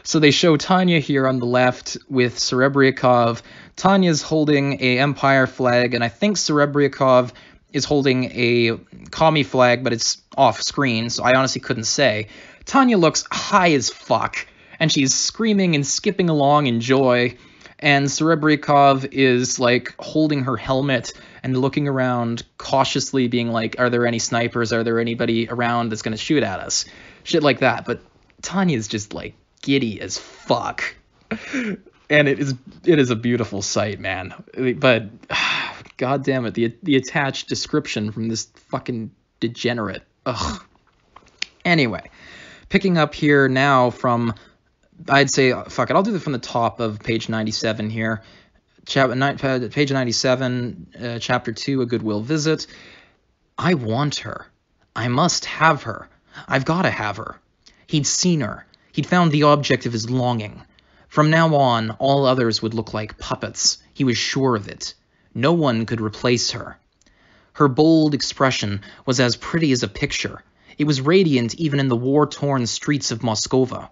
Speaker 2: So they show Tanya here on the left with Serebryakov. Tanya's holding a Empire flag, and I think Serebryakov is holding a commie flag, but it's off screen, so I honestly couldn't say. Tanya looks high as fuck, and she's screaming and skipping along in joy, and Serebryakov is, like, holding her helmet and looking around cautiously, being like, are there any snipers? Are there anybody around that's gonna shoot at us? Shit like that, but Tanya's just, like, giddy as fuck. And it is a beautiful sight, man. But god damn it, the attached description from this fucking degenerate. Ugh. Anyway, picking up here now from, I'd say, fuck it, I'll do it from the top of page 97 here. Page 97, Chapter 2, A Goodwill Visit. I want her. I must have her. I've got to have her. He'd seen her. He'd found the object of his longing. From now on, all others would look like puppets. He was sure of it. No one could replace her. Her bold expression was as pretty as a picture. It was radiant even in the war-torn streets of Moskova.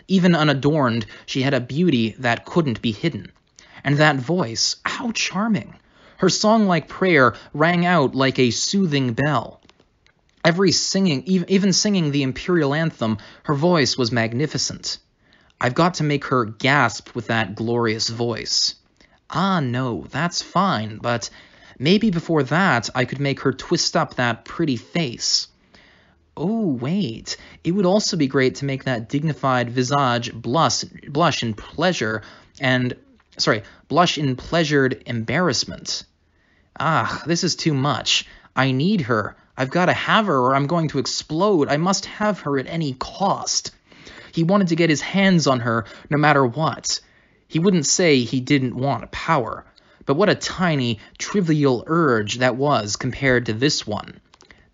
Speaker 2: Even unadorned, she had a beauty that couldn't be hidden. And that voice, how charming! Her song-like prayer rang out like a soothing bell. Even singing the imperial anthem, her voice was magnificent. I've got to make her gasp with that glorious voice. Ah, no, that's fine, but maybe before that I could make her twist up that pretty face. Oh, wait, it would also be great to make that dignified visage blush in pleasured embarrassment. Ah, this is too much. I need her. I've got to have her or I'm going to explode. I must have her at any cost. He wanted to get his hands on her no matter what. He wouldn't say he didn't want power, but what a tiny, trivial urge that was compared to this one.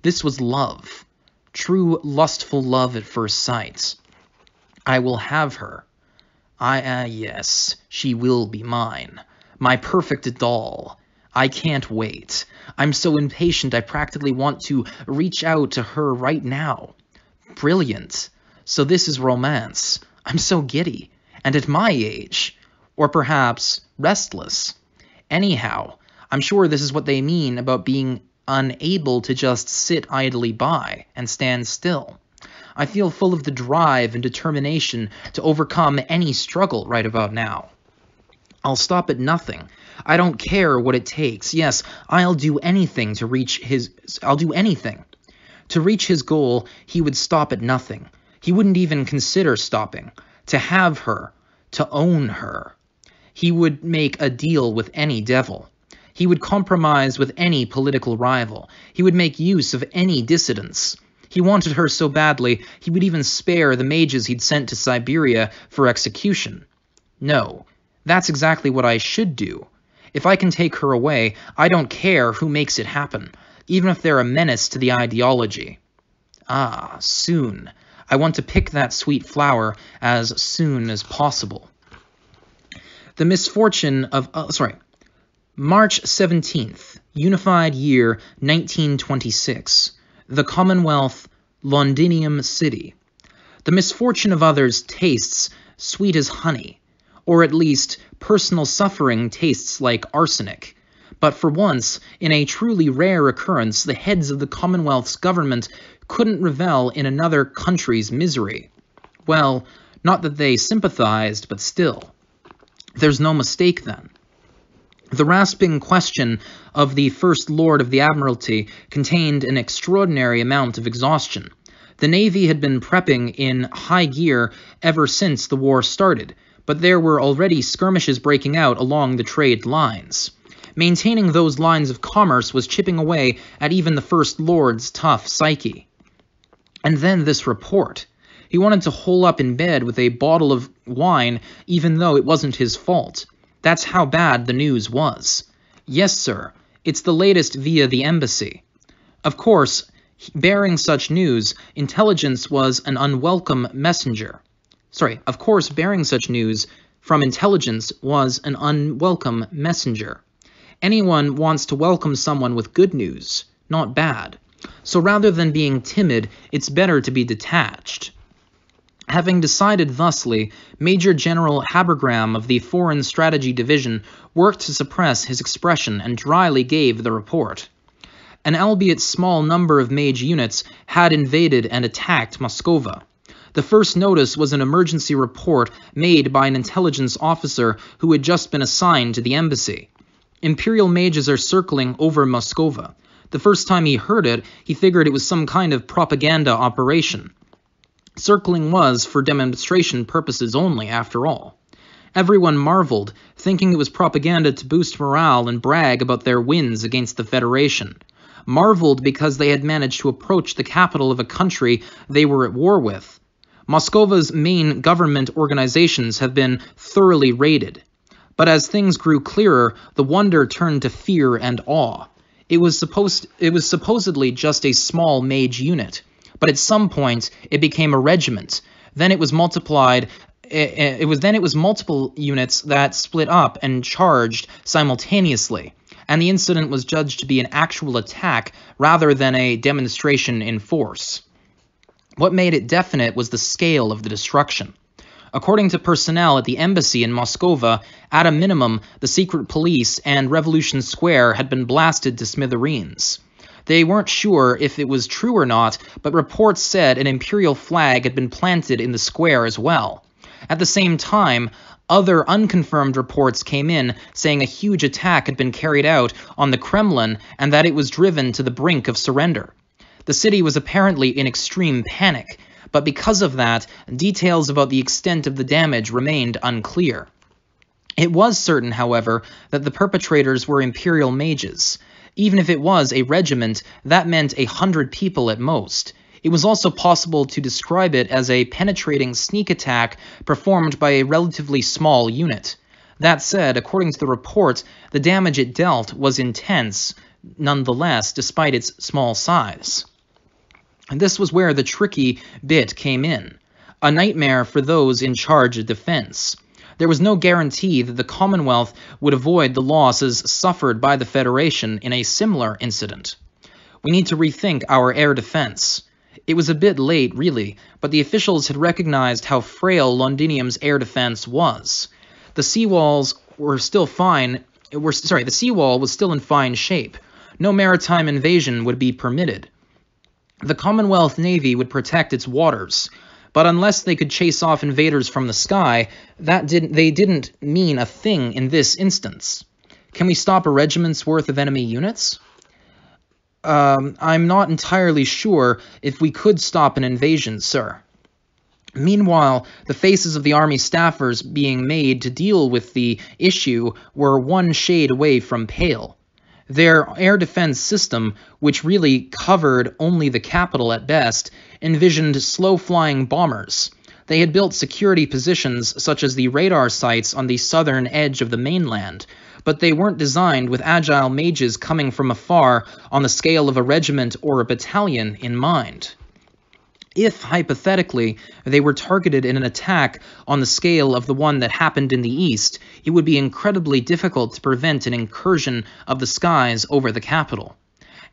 Speaker 2: This was love. True, lustful love at first sight. I will have her. Yes, she will be mine. My perfect doll. I can't wait. I'm so impatient I practically want to reach out to her right now. Brilliant. So this is romance. I'm so giddy. And at my age. Or perhaps restless. Anyhow, I'm sure this is what they mean about being unable to just sit idly by and stand still. I feel full of the drive and determination to overcome any struggle right about now. I'll stop at nothing. I don't care what it takes. Yes, I'll do anything to reach his... I'll do anything. To reach his goal, he would stop at nothing. He wouldn't even consider stopping. To have her. To own her. He would make a deal with any devil. He would compromise with any political rival. He would make use of any dissidents. He wanted her so badly, he would even spare the mages he'd sent to Siberia for execution. No, that's exactly what I should do. If I can take her away, I don't care who makes it happen, even if they're a menace to the ideology. Ah, soon. I want to pick that sweet flower as soon as possible. The misfortune of... March 17th, Unified Year 1926. The Commonwealth, Londinium City. The misfortune of others tastes sweet as honey, or at least personal suffering tastes like arsenic. But for once, in a truly rare occurrence, the heads of the Commonwealth's government couldn't revel in another country's misery. Well, not that they sympathized, but still. There's no mistake then. The rasping question of the First Lord of the Admiralty contained an extraordinary amount of exhaustion. The Navy had been prepping in high gear ever since the war started, but there were already skirmishes breaking out along the trade lines. Maintaining those lines of commerce was chipping away at even the First Lord's tough psyche. And then this report. He wanted to hole up in bed with a bottle of wine even though it wasn't his fault. That's how bad the news was. Yes, sir, it's the latest via the embassy. Of course, bearing such news, intelligence was an unwelcome messenger. Bearing such news from intelligence was an unwelcome messenger. Anyone wants to welcome someone with good news, not bad. So rather than being timid, it's better to be detached. Having decided thusly, Major General Habergram of the Foreign Strategy Division worked to suppress his expression and dryly gave the report. An albeit small number of mage units had invaded and attacked Moskova. The first notice was an emergency report made by an intelligence officer who had just been assigned to the embassy. Imperial mages are circling over Moskova. The first time he heard it, he figured it was some kind of propaganda operation. Circling was for demonstration purposes only, after all. Everyone marveled, thinking it was propaganda to boost morale and brag about their wins against the Federation. Marveled because they had managed to approach the capital of a country they were at war with. Moskova's main government organizations have been thoroughly raided. But as things grew clearer, the wonder turned to fear and awe. It was supposedly just a small mage unit, but at some point it became a regiment. Then it was multiplied. It was multiple units that split up and charged simultaneously, and the incident was judged to be an actual attack rather than a demonstration in force. What made it definite was the scale of the destruction. According to personnel at the embassy in Moscova, at a minimum, the secret police and Revolution Square had been blasted to smithereens. They weren't sure if it was true or not, but reports said an imperial flag had been planted in the square as well. At the same time, other unconfirmed reports came in saying a huge attack had been carried out on the Kremlin and that it was driven to the brink of surrender. The city was apparently in extreme panic, but because of that, details about the extent of the damage remained unclear. It was certain, however, that the perpetrators were imperial mages. Even if it was a regiment, that meant 100 people at most. It was also possible to describe it as a penetrating sneak attack performed by a relatively small unit. That said, according to the report, the damage it dealt was intense, nonetheless, despite its small size. And this was where the tricky bit came in, a nightmare for those in charge of defense. There was no guarantee that the Commonwealth would avoid the losses suffered by the Federation in a similar incident. We need to rethink our air defense. It was a bit late, really, but the officials had recognized how frail Londinium's air defense was. The seawalls were still fine. The seawall was still in fine shape. No maritime invasion would be permitted. The Commonwealth Navy would protect its waters, but unless they could chase off invaders from the sky, they didn't mean a thing in this instance. Can we stop a regiment's worth of enemy units? I'm not entirely sure if we could stop an invasion, sir. Meanwhile, the faces of the army staffers being made to deal with the issue were one shade away from pale. Their air defense system, which really covered only the capital at best, envisioned slow-flying bombers. They had built security positions such as the radar sites on the southern edge of the mainland, but they weren't designed with agile mages coming from afar on the scale of a regiment or a battalion in mind. If, hypothetically, they were targeted in an attack on the scale of the one that happened in the east, it would be incredibly difficult to prevent an incursion of the skies over the capital.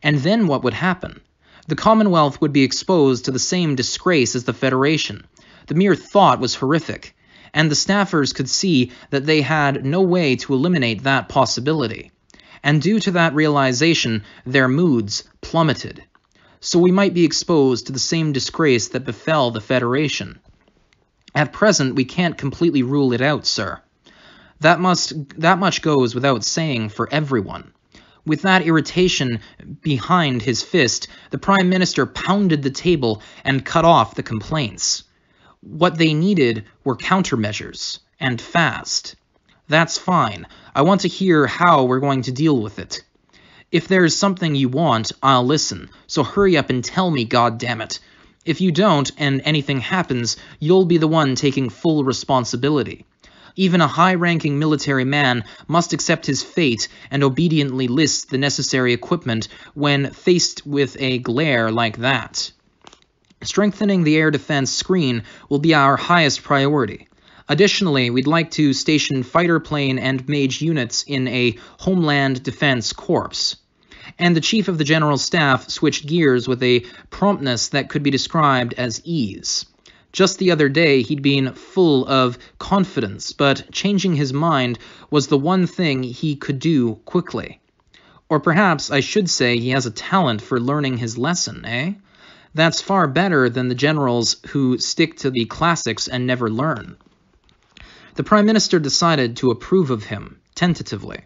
Speaker 2: And then what would happen? The Commonwealth would be exposed to the same disgrace as the Federation. The mere thought was horrific, and the staffers could see that they had no way to eliminate that possibility. And due to that realization, their moods plummeted. So we might be exposed to the same disgrace that befell the Federation. At present, we can't completely rule it out, sir. That much goes without saying for everyone. With that irritation behind his fist, the Prime Minister pounded the table and cut off the complaints. What they needed were countermeasures, and fast. That's fine. I want to hear how we're going to deal with it. If there's something you want, I'll listen, so hurry up and tell me, goddammit. If you don't, and anything happens, you'll be the one taking full responsibility. Even a high-ranking military man must accept his fate and obediently list the necessary equipment when faced with a glare like that. Strengthening the air defense screen will be our highest priority. Additionally, we'd like to station fighter plane and mage units in a Homeland Defense Corps. And the Chief of the General Staff switched gears with a promptness that could be described as ease. Just the other day, he'd been full of confidence, but changing his mind was the one thing he could do quickly. Or perhaps I should say he has a talent for learning his lesson, eh? That's far better than the generals who stick to the classics and never learn. The Prime Minister decided to approve of him, tentatively.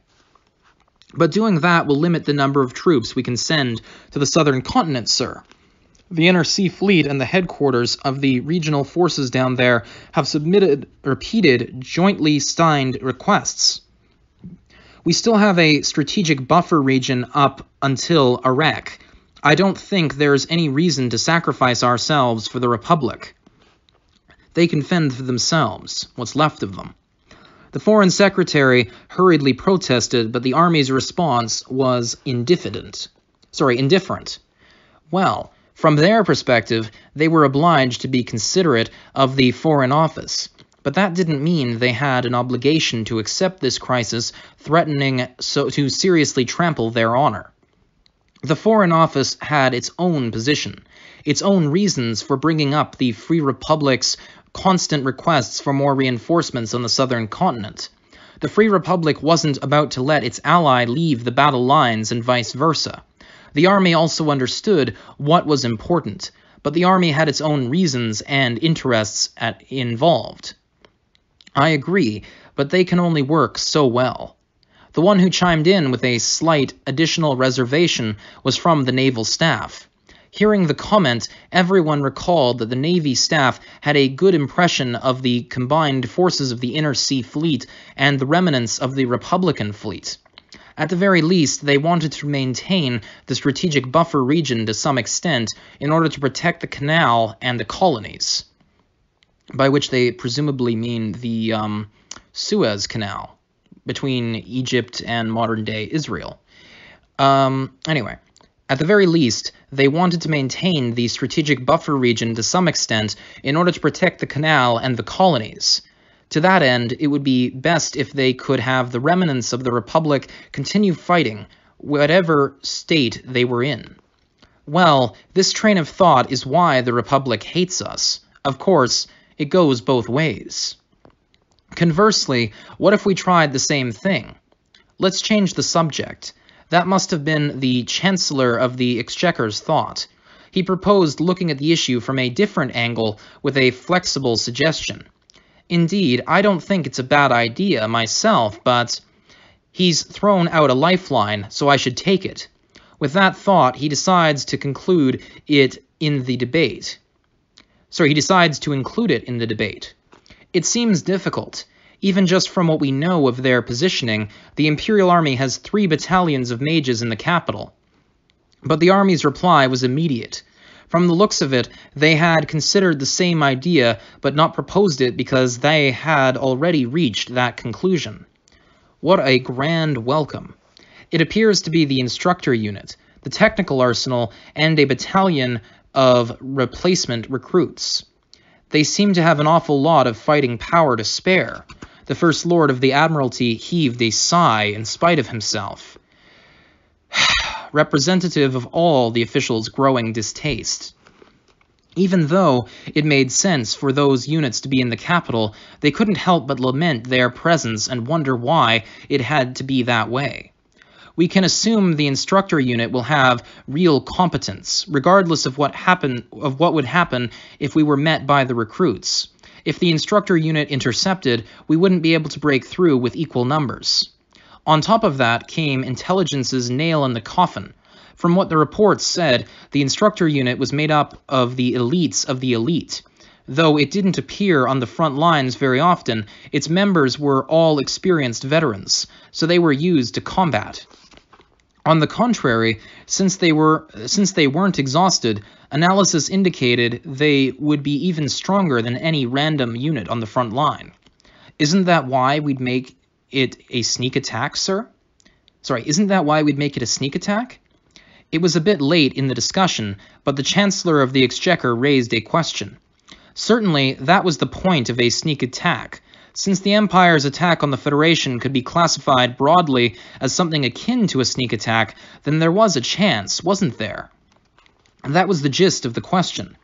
Speaker 2: But doing that will limit the number of troops we can send to the southern continent, sir. The Inner Sea Fleet and the headquarters of the regional forces down there have submitted repeated, jointly signed requests. We still have a strategic buffer region up until Iraq. I don't think there's any reason to sacrifice ourselves for the Republic. They can fend for themselves, what's left of them. The Foreign Secretary hurriedly protested, but the Army's response was indifferent. Well, from their perspective, they were obliged to be considerate of the Foreign Office, but that didn't mean they had an obligation to accept this crisis threatening to seriously trample their honor. The Foreign Office had its own position, its own reasons for bringing up the Free Republic's constant requests for more reinforcements on the southern continent. The Free Republic wasn't about to let its ally leave the battle lines and vice versa. The Army also understood what was important, but the Army had its own reasons and interests involved. I agree, but they can only work so well. The one who chimed in with a slight additional reservation was from the Naval Staff. Hearing the comment, everyone recalled that the Navy staff had a good impression of the combined forces of the Inner Sea Fleet and the remnants of the Republican fleet. At the very least, they wanted to maintain the strategic buffer region to some extent in order to protect the canal and the colonies, by which they presumably mean the Suez Canal between Egypt and modern-day Israel. Anyway, at the very least, they wanted to maintain the strategic buffer region to some extent in order to protect the canal and the colonies. To that end, it would be best if they could have the remnants of the Republic continue fighting, whatever state they were in. Well, this train of thought is why the Republic hates us. Of course, it goes both ways. Conversely, what if we tried the same thing? Let's change the subject. That must have been the Chancellor of the Exchequer's thought. He proposed looking at the issue from a different angle with a flexible suggestion. Indeed, I don't think it's a bad idea myself, but he's thrown out a lifeline, so I should take it. With that thought, he decides to include it in the debate. It seems difficult. Even just from what we know of their positioning, the Imperial Army has 3 battalions of mages in the capital. But the Army's reply was immediate. From the looks of it, they had considered the same idea, but not proposed it because they had already reached that conclusion. What a grand welcome. It appears to be the instructor unit, the technical arsenal, and a battalion of replacement recruits. They seem to have an awful lot of fighting power to spare. The First Lord of the Admiralty heaved a sigh in spite of himself, representative of all the officials' growing distaste. Even though it made sense for those units to be in the capital, they couldn't help but lament their presence and wonder why it had to be that way. We can assume the instructor unit will have real competence, regardless of what would happen if we were met by the recruits. If the instructor unit intercepted, we wouldn't be able to break through with equal numbers. On top of that came intelligence's nail in the coffin. From what the reports said, the instructor unit was made up of the elites of the elite. Though it didn't appear on the front lines very often, its members were all experienced veterans, so they were used to combat. On the contrary, since they weren't exhausted, analysis indicated they would be even stronger than any random unit on the front line. Isn't that why we'd make it a sneak attack, sir? Isn't that why we'd make it a sneak attack? It was a bit late in the discussion, but the Chancellor of the Exchequer raised a question. Certainly, that was the point of a sneak attack. Since the Empire's attack on the Federation could be classified broadly as something akin to a sneak attack, then there was a chance, wasn't there? That was the gist of the question.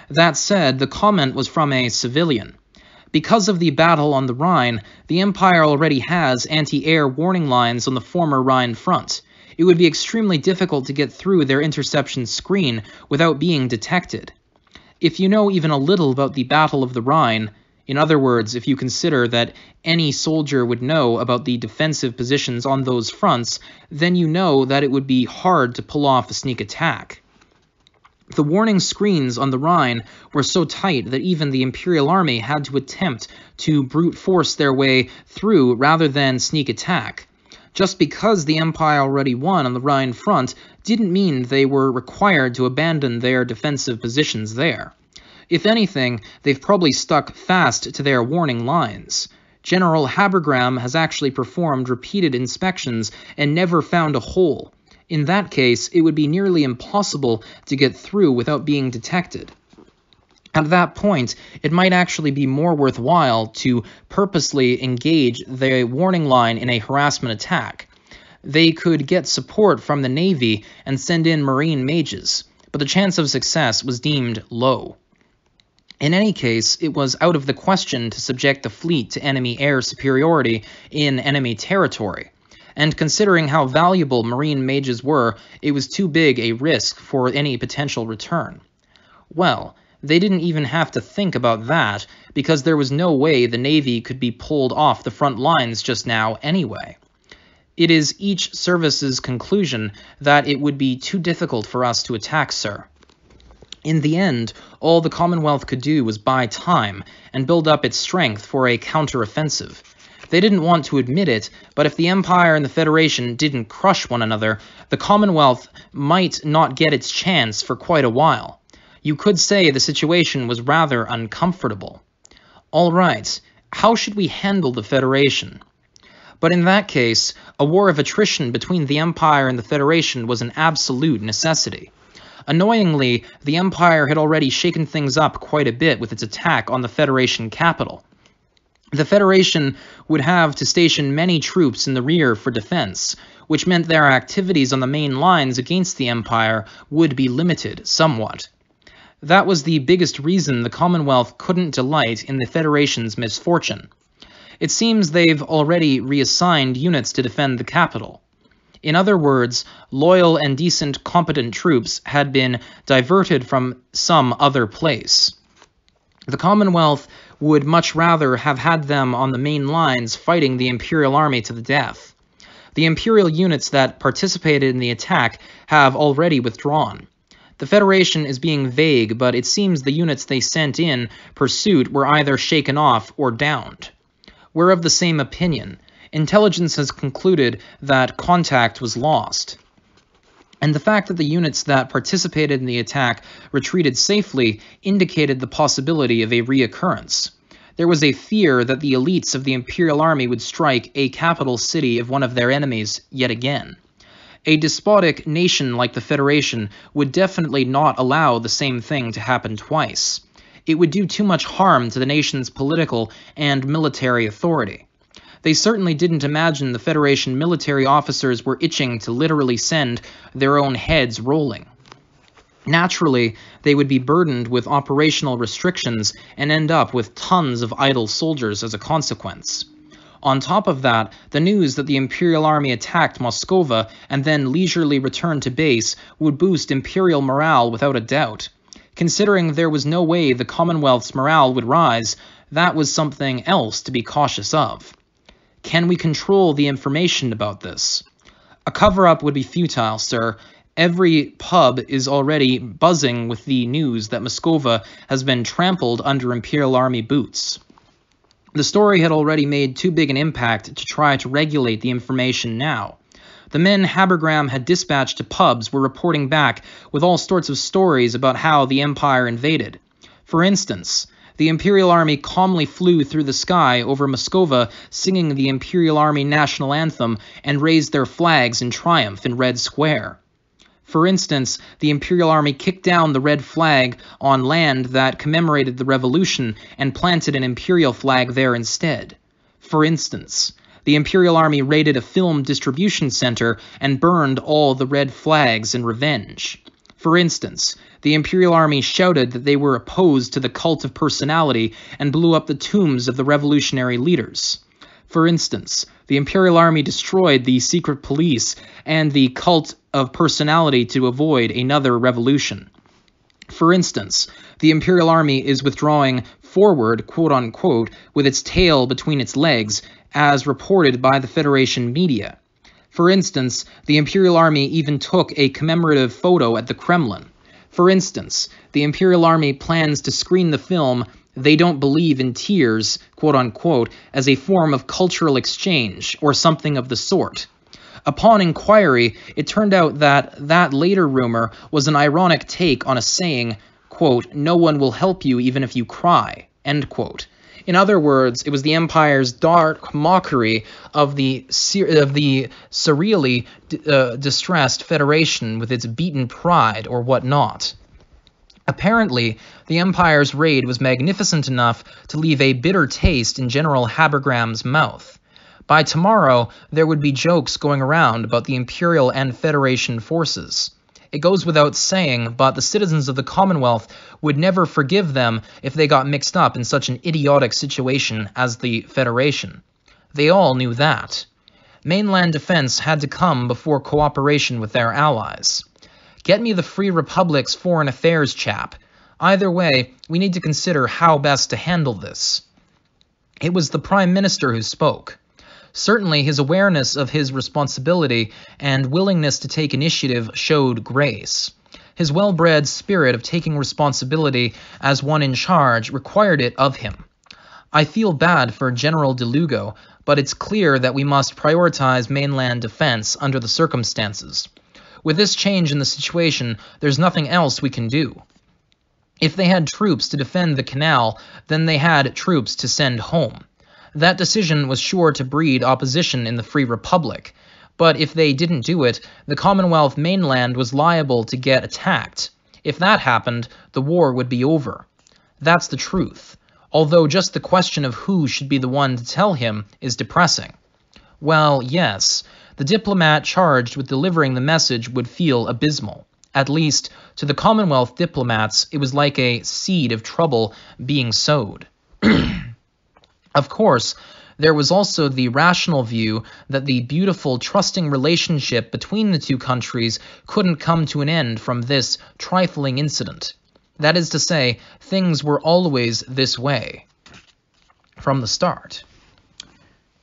Speaker 2: That said, the comment was from a civilian. Because of the battle on the Rhine, the Empire already has anti-air warning lines on the former Rhine front. It would be extremely difficult to get through their interception screen without being detected. If you know even a little about the Battle of the Rhine, in other words, if you consider that any soldier would know about the defensive positions on those fronts, then you know that it would be hard to pull off a sneak attack. The warning screens on the Rhine were so tight that even the Imperial Army had to attempt to brute force their way through rather than sneak attack. Just because the Empire already won on the Rhine front didn't mean they were required to abandon their defensive positions there. If anything, they've probably stuck fast to their warning lines. General Habergram has actually performed repeated inspections and never found a hole. In that case, it would be nearly impossible to get through without being detected. At that point, it might actually be more worthwhile to purposely engage the warning line in a harassment attack. They could get support from the Navy and send in Marine mages, but the chance of success was deemed low. In any case, it was out of the question to subject the fleet to enemy air superiority in enemy territory, and considering how valuable Marine mages were, it was too big a risk for any potential return. Well, they didn't even have to think about that, because there was no way the Navy could be pulled off the front lines just now anyway. It is each service's conclusion that it would be too difficult for us to attack, sir. In the end, all the Commonwealth could do was buy time and build up its strength for a counter-offensive. They didn't want to admit it, but if the Empire and the Federation didn't crush one another, the Commonwealth might not get its chance for quite a while. You could say the situation was rather uncomfortable. All right, how should we handle the Federation? But in that case, a war of attrition between the Empire and the Federation was an absolute necessity. Annoyingly, the Empire had already shaken things up quite a bit with its attack on the Federation capital. The Federation would have to station many troops in the rear for defense, which meant their activities on the main lines against the Empire would be limited somewhat. That was the biggest reason the Commonwealth couldn't delight in the Federation's misfortune. It seems they've already reassigned units to defend the capital. In other words, loyal and decent competent troops had been diverted from some other place. The Commonwealth would much rather have had them on the main lines fighting the Imperial Army to the death. The Imperial units that participated in the attack have already withdrawn. The Federation is being vague, but it seems the units they sent in pursuit were either shaken off or downed. We're of the same opinion. Intelligence has concluded that contact was lost. And the fact that the units that participated in the attack retreated safely indicated the possibility of a reoccurrence. There was a fear that the elites of the Imperial Army would strike a capital city of one of their enemies yet again. A despotic nation like the Federation would definitely not allow the same thing to happen twice. It would do too much harm to the nation's political and military authority. They certainly didn't imagine the Federation military officers were itching to literally send their own heads rolling. Naturally, they would be burdened with operational restrictions and end up with tons of idle soldiers as a consequence. On top of that, the news that the Imperial Army attacked Moskova and then leisurely returned to base would boost Imperial morale without a doubt. Considering there was no way the Commonwealth's morale would rise, that was something else to be cautious of. Can we control the information about this? A cover-up would be futile, sir. Every pub is already buzzing with the news that Moskova has been trampled under Imperial Army boots. The story had already made too big an impact to try to regulate the information now. The men Habergram had dispatched to pubs were reporting back with all sorts of stories about how the Empire invaded. For instance, the Imperial Army calmly flew through the sky over Moskova singing the Imperial Army national anthem and raised their flags in triumph in Red Square. For instance, the Imperial Army kicked down the red flag on land that commemorated the revolution and planted an Imperial flag there instead. For instance, the Imperial Army raided a film distribution center and burned all the red flags in revenge. For instance, the Imperial Army shouted that they were opposed to the cult of personality and blew up the tombs of the revolutionary leaders. For instance, the Imperial Army destroyed the secret police and the cult of personality to avoid another revolution. For instance, the Imperial Army is withdrawing forward, quote-unquote, with its tail between its legs, as reported by the Federation media. For instance, the Imperial Army even took a commemorative photo at the Kremlin. For instance, the Imperial Army plans to screen the film They Don't Believe in Tears, quote-unquote, as a form of cultural exchange, or something of the sort. Upon inquiry, it turned out that later rumor was an ironic take on a saying, quote, "No one will help you even if you cry," end quote. In other words, it was the Empire's dark mockery of the serially distressed Federation with its beaten pride or whatnot. Apparently, the Empire's raid was magnificent enough to leave a bitter taste in General Habergram's mouth. By tomorrow, there would be jokes going around about the Imperial and Federation forces. It goes without saying, but the citizens of the Commonwealth would never forgive them if they got mixed up in such an idiotic situation as the Federation. They all knew that. Mainland defense had to come before cooperation with their allies. Get me the Free Republic's foreign affairs chap. Either way, we need to consider how best to handle this. It was the Prime Minister who spoke. Certainly, his awareness of his responsibility and willingness to take initiative showed grace. His well-bred spirit of taking responsibility as one in charge required it of him. I feel bad for General De Lugo, but it's clear that we must prioritize mainland defense under the circumstances. With this change in the situation, there's nothing else we can do. If they had troops to defend the canal, then they had troops to send home. That decision was sure to breed opposition in the Free Republic, but if they didn't do it, the Commonwealth mainland was liable to get attacked. If that happened, the war would be over. That's the truth, although just the question of who should be the one to tell him is depressing. Well, yes, the diplomat charged with delivering the message would feel abysmal. At least, to the Commonwealth diplomats, it was like a seed of trouble being sowed. Of course, there was also the rational view that the beautiful, trusting relationship between the two countries couldn't come to an end from this trifling incident. That is to say, things were always this way from the start.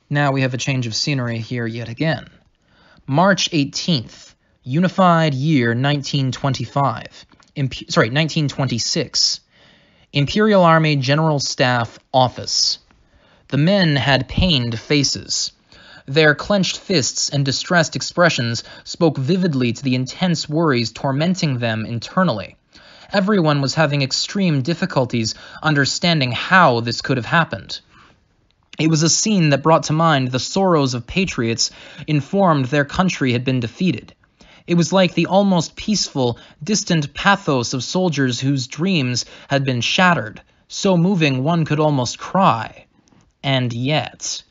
Speaker 2: Now we have a change of scenery here yet again. March 18th, Unified Year 1926. Imperial Army General Staff Office. The men had pained faces. Their clenched fists and distressed expressions spoke vividly to the intense worries tormenting them internally. Everyone was having extreme difficulties understanding how this could have happened. It was a scene that brought to mind the sorrows of patriots informed their country had been defeated. It was like the almost peaceful, distant pathos of soldiers whose dreams had been shattered, so moving one could almost cry. And yet,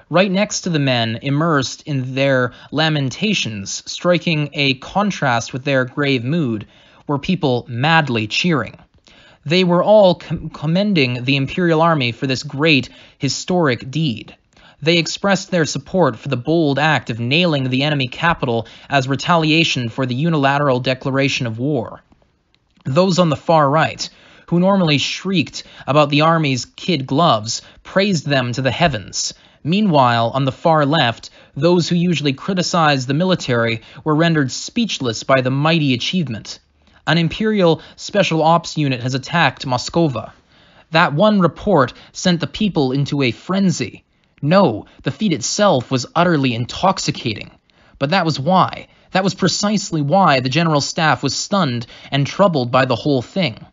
Speaker 2: right next to the men immersed in their lamentations, striking a contrast with their grave mood, were people madly cheering. They were all commending the Imperial Army for this great, historic deed. They expressed their support for the bold act of nailing the enemy capital as retaliation for the unilateral declaration of war. Those on the far right, who normally shrieked about the army's kid gloves, praised them to the heavens. Meanwhile, on the far left, those who usually criticized the military were rendered speechless by the mighty achievement. An Imperial Special Ops unit has attacked Moskova. That one report sent the people into a frenzy. No, the feat itself was utterly intoxicating. But that was why. That was precisely why the General Staff was stunned and troubled by the whole thing.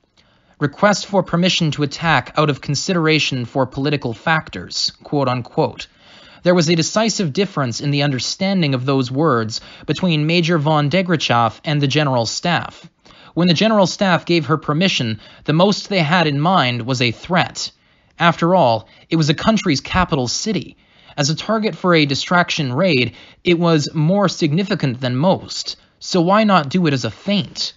Speaker 2: Request for permission to attack out of consideration for political factors, quote-unquote. There was a decisive difference in the understanding of those words between Major von Degrachaff and the General Staff. When the General Staff gave her permission, the most they had in mind was a threat. After all, it was a country's capital city. As a target for a distraction raid, it was more significant than most, so why not do it as a feint?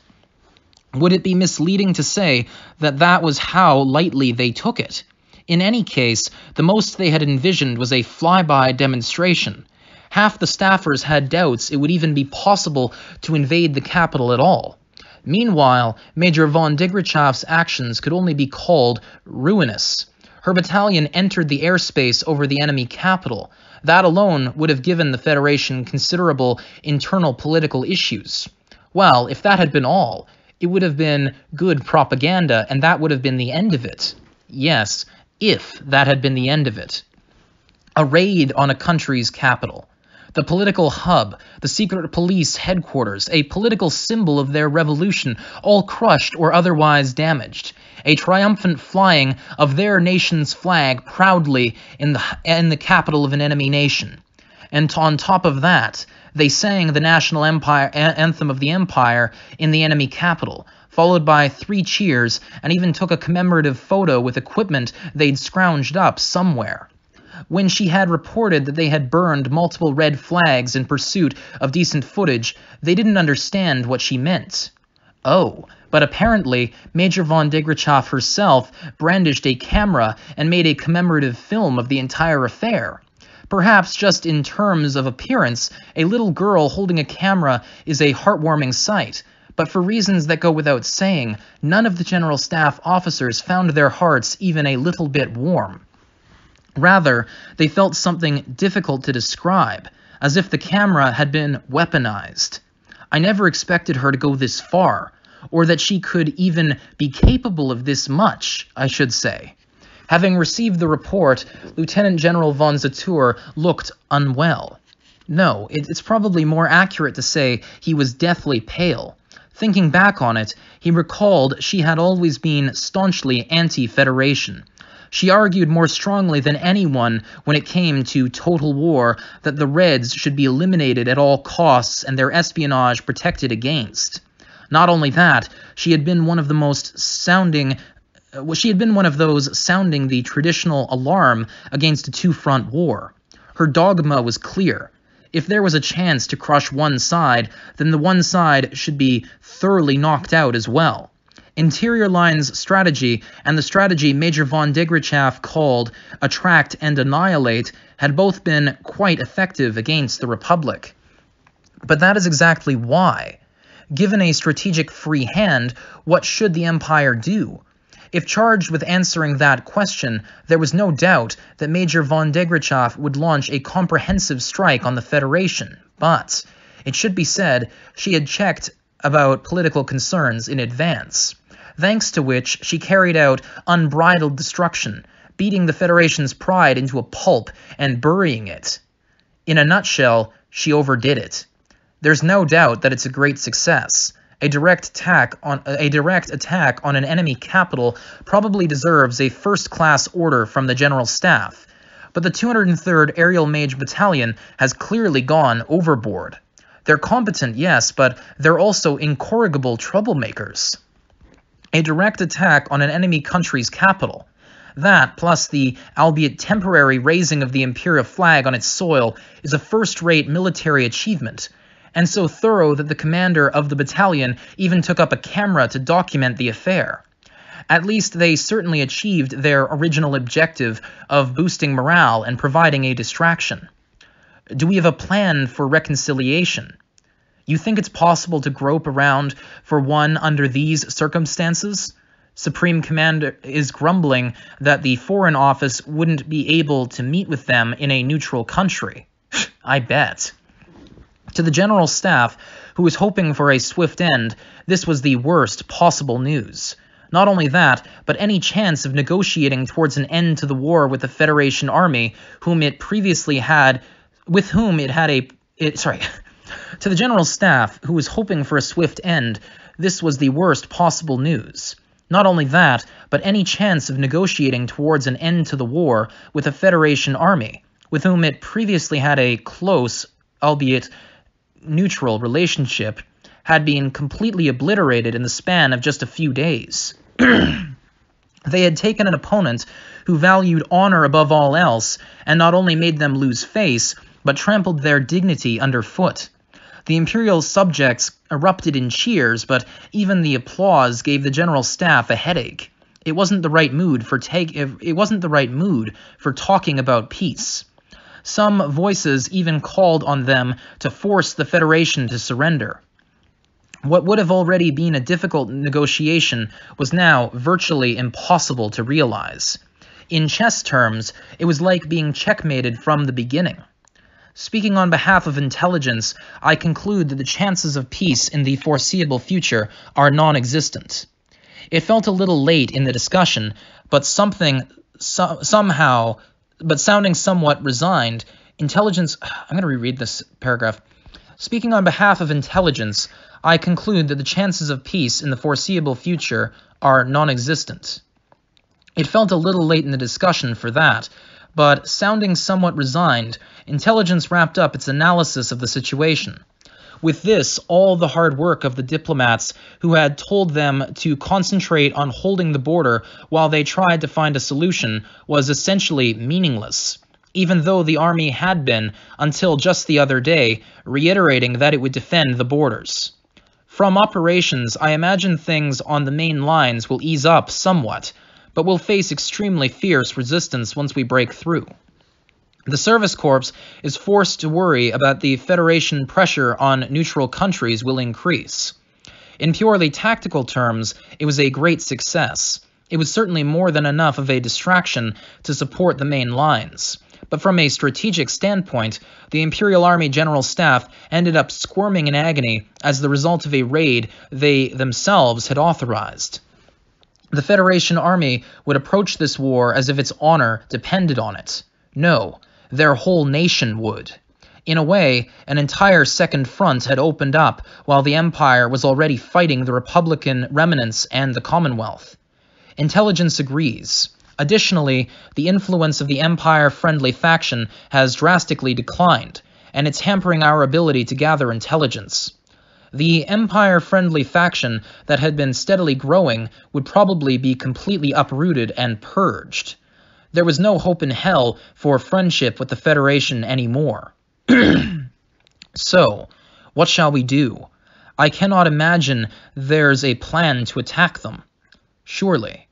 Speaker 2: Would it be misleading to say that that was how lightly they took it? In any case, the most they had envisioned was a flyby demonstration. Half the staffers had doubts it would even be possible to invade the capital at all. Meanwhile, Major von Degrachaff's actions could only be called ruinous. Her battalion entered the airspace over the enemy capital. That alone would have given the Federation considerable internal political issues. Well, if that had been all, it would have been good propaganda, and that would have been the end of it. Yes, if that had been the end of it. A raid on a country's capital. the political hub, the secret police headquarters, a political symbol of their revolution, all crushed or otherwise damaged. A triumphant flying of their nation's flag proudly in the capital of an enemy nation. And on top of that, they sang the national anthem of the empire in the enemy capital, followed by 3 cheers, and even took a commemorative photo with equipment they'd scrounged up somewhere. When she had reported that they had burned multiple red flags in pursuit of decent footage, they didn't understand what she meant. Oh, but apparently Major von Degrachoff herself brandished a camera and made a commemorative film of the entire affair. Perhaps just in terms of appearance, a little girl holding a camera is a heartwarming sight, but for reasons that go without saying, none of the General Staff officers found their hearts even a little bit warm. Rather, they felt something difficult to describe, as if the camera had been weaponized. I never expected her to go this far, or that she could even be capable of this much, I should say. Having received the report, Lieutenant General von Zatur looked unwell. No, it's probably more accurate to say he was deathly pale. Thinking back on it, he recalled she had always been staunchly anti-Federation. She argued more strongly than anyone when it came to total war that the Reds should be eliminated at all costs and their espionage protected against. Not only that, she had been one of those sounding the traditional alarm against a two-front war. Her dogma was clear. If there was a chance to crush one side, then the one side should be thoroughly knocked out as well. Interior Line's strategy and the strategy Major von Degrachoff called attract and annihilate had both been quite effective against the Republic. But that is exactly why. Given a strategic free hand, what should the Empire do? If charged with answering that question, there was no doubt that Major von Degrachoff would launch a comprehensive strike on the Federation, but, it should be said, she had checked about political concerns in advance, thanks to which she carried out unbridled destruction, beating the Federation's pride into a pulp and burying it. In a nutshell, she overdid it. There's no doubt that it's a great success. A direct attack on an enemy capital probably deserves a first-class order from the General Staff, but the 203rd Aerial Mage Battalion has clearly gone overboard. They're competent, yes, but they're also incorrigible troublemakers. A direct attack on an enemy country's capital. That, plus the albeit temporary raising of the Imperial flag on its soil, is a first-rate military achievement, and so thorough that the commander of the battalion even took up a camera to document the affair. At least they certainly achieved their original objective of boosting morale and providing a distraction. Do we have a plan for reconciliation? You think it's possible to grope around for one under these circumstances? Supreme Commander is grumbling that the Foreign Office wouldn't be able to meet with them in a neutral country. I bet. To the General Staff, who was hoping for a swift end, this was the worst possible news. Not only that, but any chance of negotiating towards an end to the war with the Federation Army, To the General Staff, who was hoping for a swift end, this was the worst possible news. Not only that, but any chance of negotiating towards an end to the war with the Federation Army, with whom it previously had a close, albeit neutral relationship, had been completely obliterated in the span of just a few days. They had taken an opponent who valued honor above all else, and not only made them lose face, but trampled their dignity underfoot. The Imperial subjects erupted in cheers, but even the applause gave the General Staff a headache. It wasn't the right mood for talking about peace. Some voices even called on them to force the Federation to surrender. What would have already been a difficult negotiation was now virtually impossible to realize. In chess terms, it was like being checkmated from the beginning. Speaking on behalf of intelligence, I conclude that the chances of peace in the foreseeable future are non-existent. It felt a little late in the discussion, but sounding somewhat resigned, Intelligence, I'm going to reread this paragraph. Speaking on behalf of intelligence, I conclude that the chances of peace in the foreseeable future are non-existent. It felt a little late in the discussion for that, but sounding somewhat resigned, intelligence wrapped up its analysis of the situation. With this, all the hard work of the diplomats who had told them to concentrate on holding the border while they tried to find a solution was essentially meaningless, even though the army had been, until just the other day, reiterating that it would defend the borders. From operations, I imagine things on the main lines will ease up somewhat, but will face extremely fierce resistance once we break through. The Service Corps is forced to worry about the Federation pressure on neutral countries will increase. In purely tactical terms, it was a great success. It was certainly more than enough of a distraction to support the main lines. But from a strategic standpoint, the Imperial Army General Staff ended up squirming in agony as the result of a raid they themselves had authorized. The Federation Army would approach this war as if its honor depended on it. No, their whole nation would. In a way, an entire second front had opened up while the Empire was already fighting the Republican remnants and the Commonwealth. Intelligence agrees. Additionally, the influence of the Empire-friendly faction has drastically declined, and it's hampering our ability to gather intelligence. The Empire-friendly faction that had been steadily growing would probably be completely uprooted and purged. There was no hope in hell for friendship with the Federation anymore. So, what shall we do? I cannot imagine there's a plan to attack them. Surely.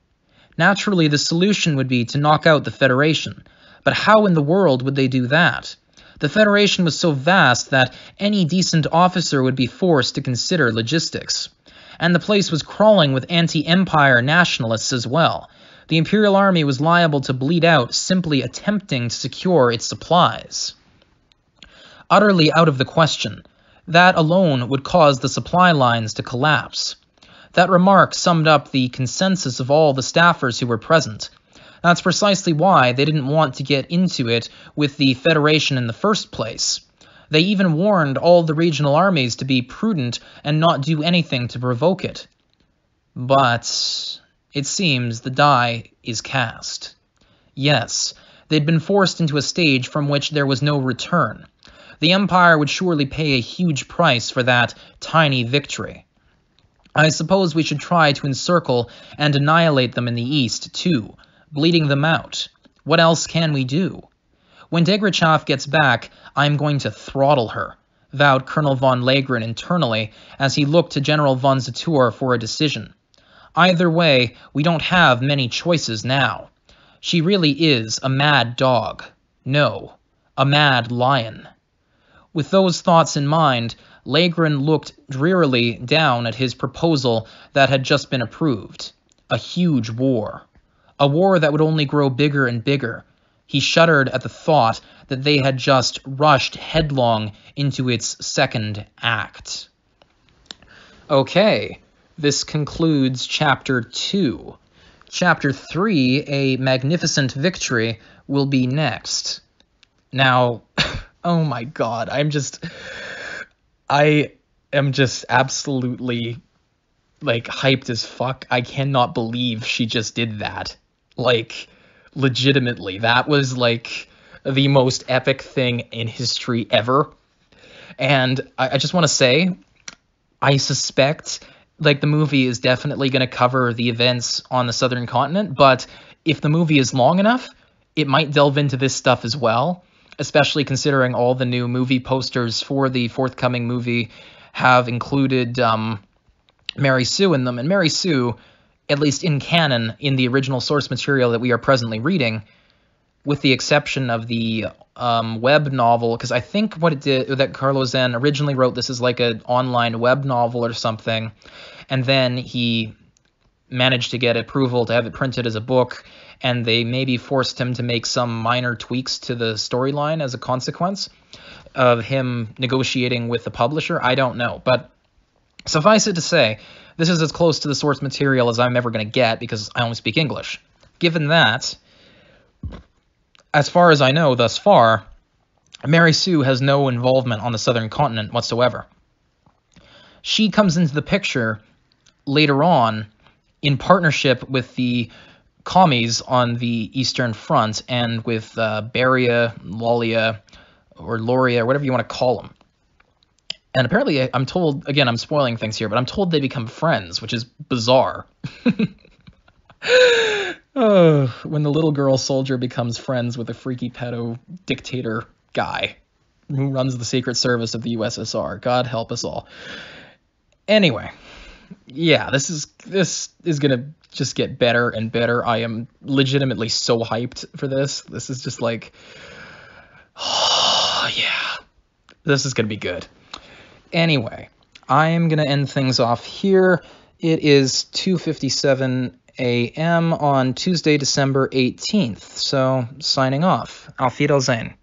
Speaker 2: Naturally, the solution would be to knock out the Federation. But how in the world would they do that? The Federation was so vast that any decent officer would be forced to consider logistics. And the place was crawling with anti-Empire nationalists as well. The Imperial Army was liable to bleed out simply attempting to secure its supplies. Utterly out of the question. That alone would cause the supply lines to collapse. That remark summed up the consensus of all the staffers who were present. That's precisely why they didn't want to get into it with the Federation in the first place. They even warned all the regional armies to be prudent and not do anything to provoke it. But it seems the die is cast. Yes, they'd been forced into a stage from which there was no return. The Empire would surely pay a huge price for that tiny victory. I suppose we should try to encircle and annihilate them in the east, too, bleeding them out. What else can we do? When Degrachav gets back, I'm going to throttle her, vowed Colonel von Legren internally as he looked to General von Zatur for a decision. Either way, we don't have many choices now. She really is a mad dog. No, a mad lion. With those thoughts in mind, Legren looked drearily down at his proposal that had just been approved. A huge war. A war that would only grow bigger and bigger. He shuddered at the thought that they had just rushed headlong into its second act. Okay, this concludes Chapter 2. Chapter 3, A Magnificent Victory, will be next. Now, oh my god, I am just absolutely, hyped as fuck. I cannot believe she just did that. Legitimately, that was, the most epic thing in history ever. And I just want to say, I suspect, the movie is definitely going to cover the events on the Southern Continent, but if the movie is long enough, it might delve into this stuff as well, especially considering all the new movie posters for the forthcoming movie have included Mary Sue in them. And Mary Sue, at least in canon, in the original source material that we are presently reading, with the exception of the web novel, because I think what it did, that Carlo Zen originally wrote this as an online web novel or something, and then he managed to get approval to have it printed as a book, and they maybe forced him to make some minor tweaks to the storyline as a consequence of him negotiating with the publisher. I don't know, but suffice it to say, this is as close to the source material as I'm ever going to get because I only speak English. Given that, as far as I know thus far, Mary Sue has no involvement on the southern continent whatsoever. She comes into the picture later on in partnership with the commies on the Eastern Front and with Beria, Loria, or Loria, or whatever you want to call them. And apparently, I'm told, again, I'm spoiling things here, but I'm told they become friends, which is bizarre. When the little girl soldier becomes friends with a freaky pedo dictator guy who runs the Secret Service of the USSR. God help us all. Anyway, yeah, this is gonna just get better and better. I am legitimately so hyped for this. This is just like, oh, yeah, this is gonna be good. Anyway, I am gonna end things off here. It is 2:57 a.m. on Tuesday, December 18th. So, signing off. Auf Wiedersehen.